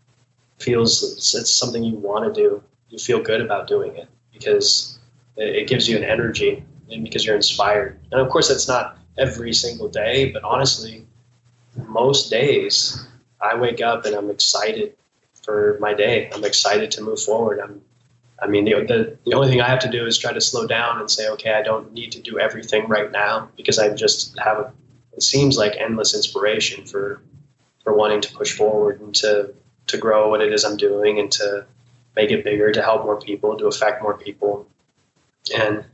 It's something you want to do. You feel good about doing it because it gives you an energy and because you're inspired. And of course, that's not every single day, but honestly, most days I wake up and I'm excited for my day. I'm excited to move forward. The only thing I have to do is try to slow down and say, okay, I don't need to do everything right now because I just have it seems like endless inspiration for wanting to push forward and to grow what it is I'm doing and to make it bigger, to help more people, to affect more people. And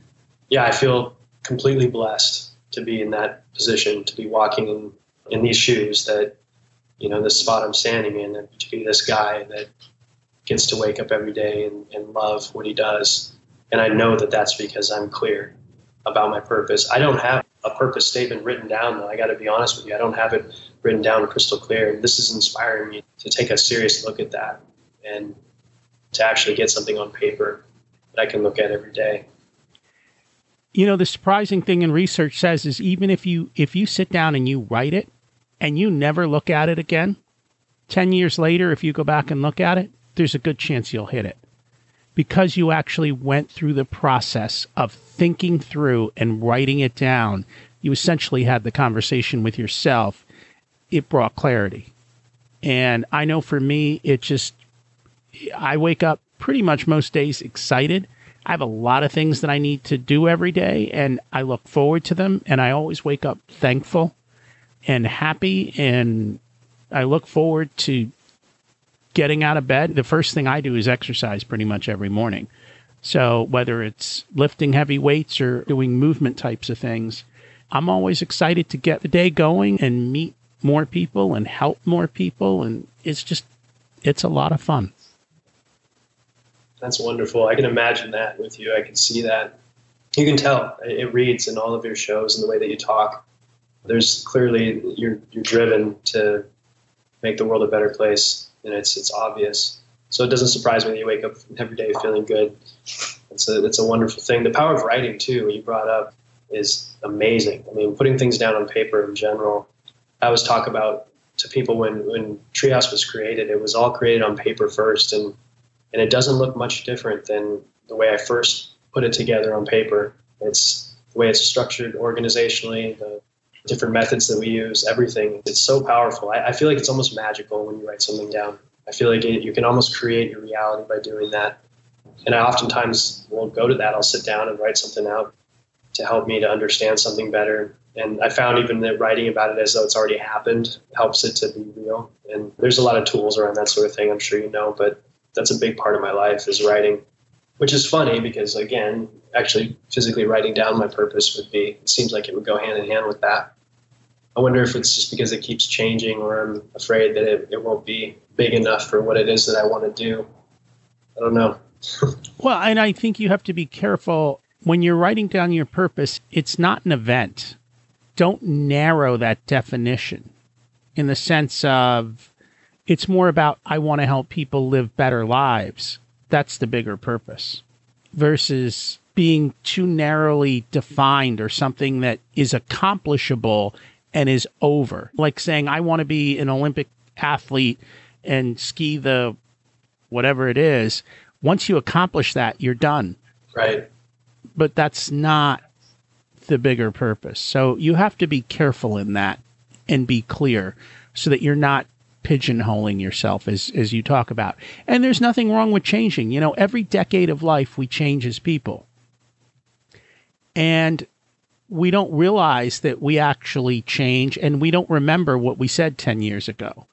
yeah, I feel completely blessed to be in that position, to be walking in these shoes that, this spot I'm standing in, and to be this guy that gets to wake up every day and love what he does. And I know that that's because I'm clear about my purpose. I don't have a purpose statement written down, though. I got to be honest with you. I don't have it written down crystal clear. And this is inspiring me to take a serious look at that and to actually get something on paper that I can look at every day. The surprising thing in research says is even if you sit down and you write it and you never look at it again, 10 years later, if you go back and look at it, there's a good chance you'll hit it. Because you actually went through the process of thinking through and writing it down, you essentially had the conversation with yourself. It brought clarity. And I know for me, I wake up pretty much most days excited. I have a lot of things that I need to do every day, and I look forward to them. And I always wake up thankful and happy, and I look forward to getting out of bed. The first thing I do is exercise pretty much every morning. So whether it's lifting heavy weights or doing movement types of things, I'm always excited to get the day going and meet more people and help more people. And it's a lot of fun. That's wonderful. I can imagine that with you. I can see that. You can tell it reads in all of your shows and the way that you talk. There's clearly you're driven to make the world a better place, and it's obvious. So it doesn't surprise me that you wake up every day feeling good. It's a wonderful thing. The power of writing too, you brought up, is amazing. I mean, putting things down on paper in general. I always talk about to people when Treehouse was created, it was all created on paper first, and it doesn't look much different than the way I first put it together on paper. It's the way it's structured organizationally, the different methods that we use, everything. It's so powerful. I feel like it's almost magical when you write something down. I feel like you can almost create your reality by doing that. And I oftentimes will go to that. I'll sit down and write something out to help me to understand something better. And I found even that writing about it as though it's already happened helps it to be real. And there's a lot of tools around that sort of thing, I'm sure you know, but that's a big part of my life is writing, which is funny because, again, actually physically writing down my purpose it seems like it would go hand in hand with that. I wonder if it's just because it keeps changing or I'm afraid that it won't be big enough for what it is that I want to do. I don't know. Well, and I think you have to be careful when you're writing down your purpose. It's not an event. Don't narrow that definition in the sense of it's more about I want to help people live better lives. That's the bigger purpose versus being too narrowly defined or something that is accomplishable and is over. Like saying, I want to be an Olympic athlete and ski the whatever it is. Once you accomplish that, you're done. Right. But that's not the bigger purpose. So you have to be careful in that and be clear so that you're not pigeonholing yourself as you talk about. And there's nothing wrong with changing. You know, every decade of life, we change as people. And we don't realize that we actually change, and we don't remember what we said 10 years ago.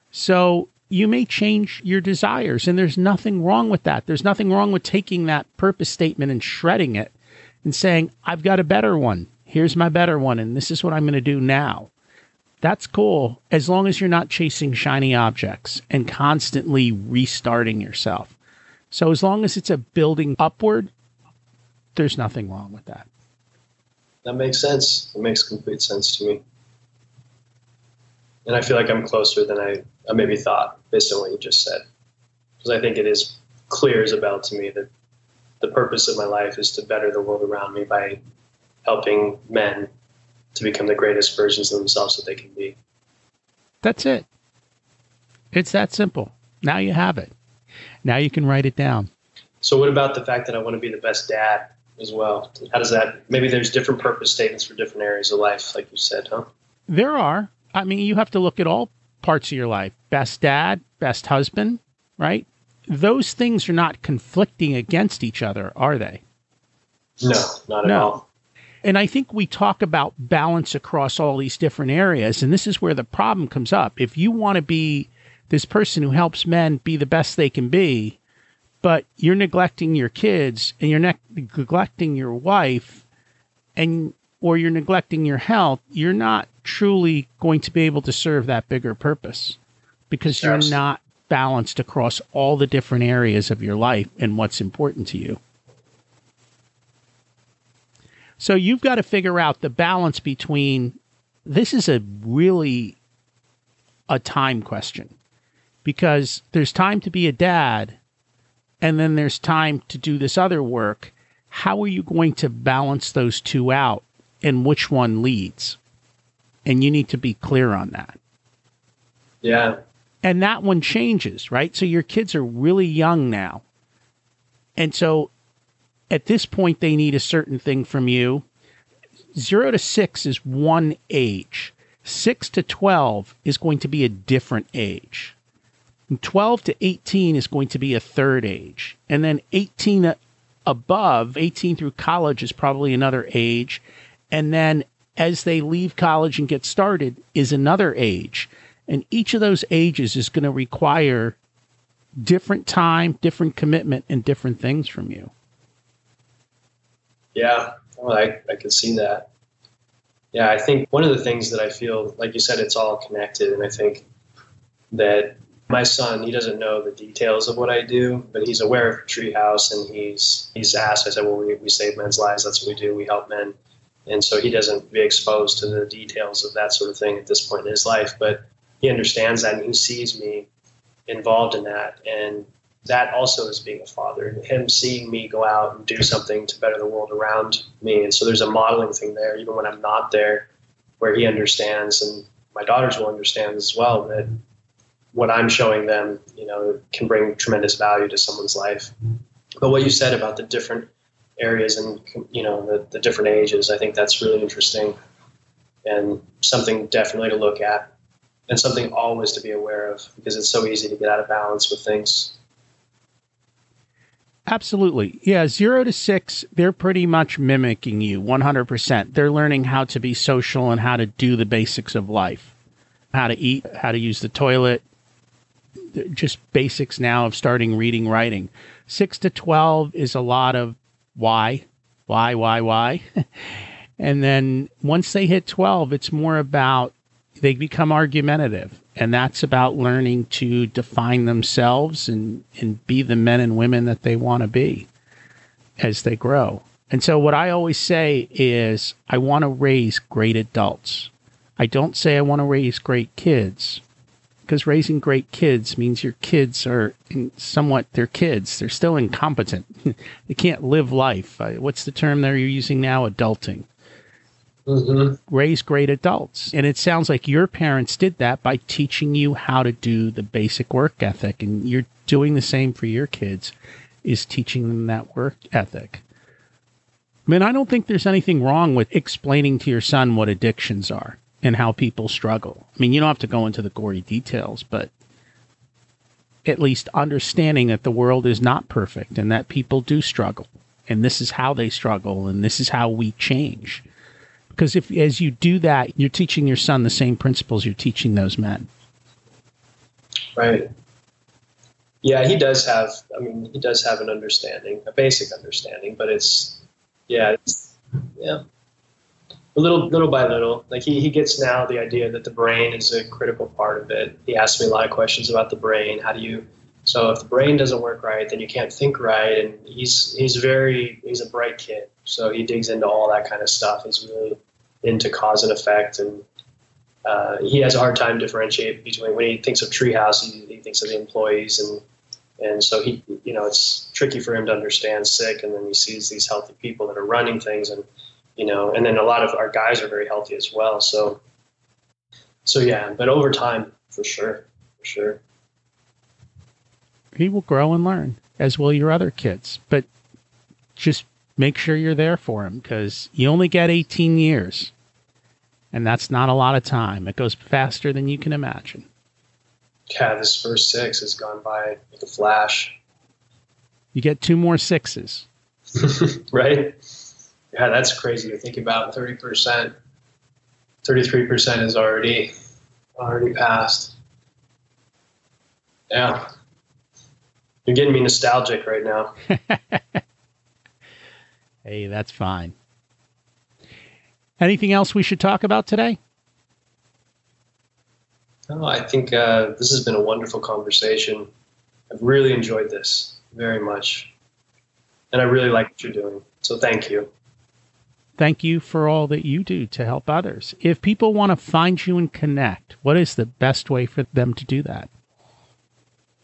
So you may change your desires, and there's nothing wrong with that. There's nothing wrong with taking that purpose statement and shredding it and saying, I've got a better one. Here's my better one, and this is what I'm going to do now. That's cool, as long as you're not chasing shiny objects and constantly restarting yourself. So as long as it's a building upward, there's nothing wrong with that. That makes sense. It makes complete sense to me. And I feel like I'm closer than I maybe thought based on what you just said. Because I think it is clear as a bell to me that the purpose of my life is to better the world around me by helping men to become the greatest versions of themselves that they can be. That's it. It's that simple. Now you have it. Now you can write it down. So what about the fact that I want to be the best dad as well? How does that, maybe there's different purpose statements for different areas of life, like you said, huh? There are. I mean, you have to look at all parts of your life. Best dad, best husband, right? Those things are not conflicting against each other, are they? No, not at all. And I think we talk about balance across all these different areas, and this is where the problem comes up. If you want to be this person who helps men be the best they can be, but you're neglecting your kids and you're neglecting your wife or you're neglecting your health, you're not truly going to be able to serve that bigger purpose because you're not balanced across all the different areas of your life and what's important to you. So you've got to figure out the balance between, this is really a time question, because there's time to be a dad and then there's time to do this other work. How are you going to balance those two out and which one leads? And you need to be clear on that. Yeah. And that one changes, right? So your kids are really young now. And so at this point, they need a certain thing from you. 0 to 6 is one age. 6 to 12 is going to be a different age. And 12 to 18 is going to be a third age. And then 18 above, 18 through college is probably another age. And then as they leave college and get started is another age. And each of those ages is going to require different time, different commitment, and different things from you. Yeah, well, I can see that. Yeah, I think one of the things that I feel, like you said, it's all connected. And I think that My son, he doesn't know the details of what I do, but he's aware of Treehouse, and he's asked. I said, well, we save men's lives. That's what we do. We help men. And so he doesn't be exposed to the details of that sort of thing at this point in his life, but he understands that, and he sees me involved in that. And that also is being a father, him seeing me go out and do something to better the world around me. And so there's a modeling thing there, even when I'm not there, where he understands, and my daughters will understand as well, that what I'm showing them, can bring tremendous value to someone's life. But what you said about the different areas and, the different ages, I think that's really interesting and something definitely to look at, and something always to be aware of, because it's so easy to get out of balance with things. Absolutely. Yeah, 0 to 6, they're pretty much mimicking you 100%. They're learning how to be social and how to do the basics of life, how to eat, how to use the toilet, just basics now of starting reading, writing. 6 to 12 is a lot of why. And then once they hit 12, it's more about they become argumentative. And that's about learning to define themselves and be the men and women that they want to be as they grow. And so what I always say is I want to raise great adults. I don't say I want to raise great kids, because raising great kids means your kids are they're kids. They're still incompetent. They can't live life. What's the term that you're using now? Adulting. Mm-hmm. Raise great adults. And it sounds like your parents did that by teaching you how to do the basic work ethic. And you're doing the same for your kids, is teaching them that work ethic. I mean, I don't think there's anything wrong with explaining to your son what addictions are and how people struggle. I mean, you don't have to go into the gory details, but at least understanding that the world is not perfect and that people do struggle. And this is how they struggle, and this is how we change. Because as you do that, you're teaching your son the same principles you're teaching those men. Right. Yeah, he does have an understanding, a basic understanding, but it's little by little. Like he gets now the idea that the brain is a critical part of it. He asks me a lot of questions about the brain. So if the brain doesn't work right, then you can't think right. And he's a bright kid. So he digs into all that kind of stuff. He's really into cause and effect. And he has a hard time differentiating between, when he thinks of Treehouse, he thinks of the employees. And so he, it's tricky for him to understand sick. And then he sees these healthy people that are running things, and then a lot of our guys are very healthy as well. So yeah, but over time, for sure. He will grow and learn, as will your other kids. But just make sure you're there for him, because you only get 18 years. And that's not a lot of time. It goes faster than you can imagine. Yeah, this first 6 has gone by like a flash. You get 2 more 6s. Right? Yeah, that's crazy to think about. 30%, 33% is already passed. Yeah. You're getting me nostalgic right now. Hey, that's fine. Anything else we should talk about today? No, I think this has been a wonderful conversation. I've really enjoyed this very much. And I really like what you're doing. So thank you. Thank you for all that you do to help others. If people want to find you and connect, what is the best way for them to do that?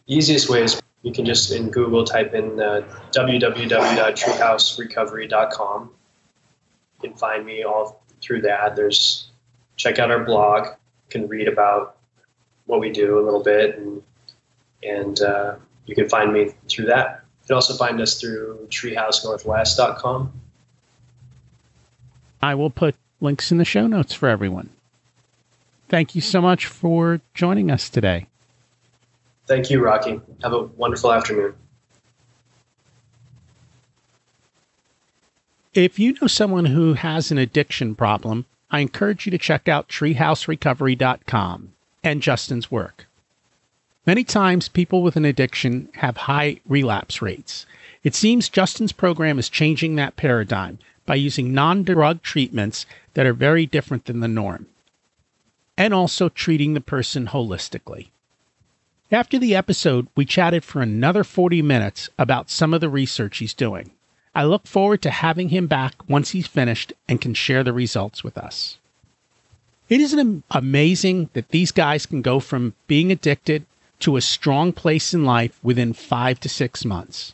Easiest way is you can just in Google type in www.treehouserecovery.com. You can find me all through that. Check out our blog. You can read about what we do a little bit, and you can find me through that. You can also find us through treehousenorthwest.com. I will put links in the show notes for everyone. Thank you so much for joining us today. Thank you, Rocky. Have a wonderful afternoon. If you know someone who has an addiction problem, I encourage you to check out treehouserecovery.com and Justin's work. Many times, people with an addiction have high relapse rates. It seems Justin's program is changing that paradigm by using non-drug treatments that are very different than the norm, and also treating the person holistically. After the episode, we chatted for another 40 minutes about some of the research he's doing. I look forward to having him back once he's finished and can share the results with us. It is amazing that these guys can go from being addicted to a strong place in life within 5 to 6 months.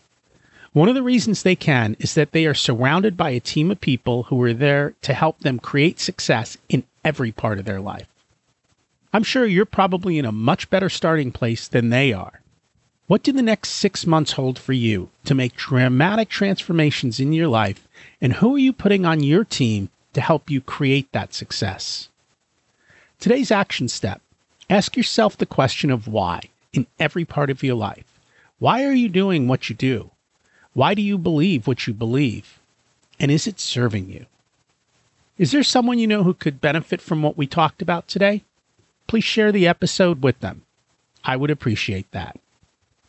One of the reasons they can is that they are surrounded by a team of people who are there to help them create success in every part of their life. I'm sure you're probably in a much better starting place than they are. What do the next 6 months hold for you to make dramatic transformations in your life, and who are you putting on your team to help you create that success? Today's action step: ask yourself the question of why in every part of your life. Why are you doing what you do? Why do you believe what you believe? And is it serving you? Is there someone you know who could benefit from what we talked about today? Please share the episode with them. I would appreciate that.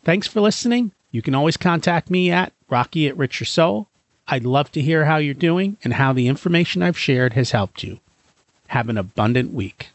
Thanks for listening. You can always contact me at Rocky@RicherSoul. I'd love to hear how you're doing and how the information I've shared has helped you. Have an abundant week.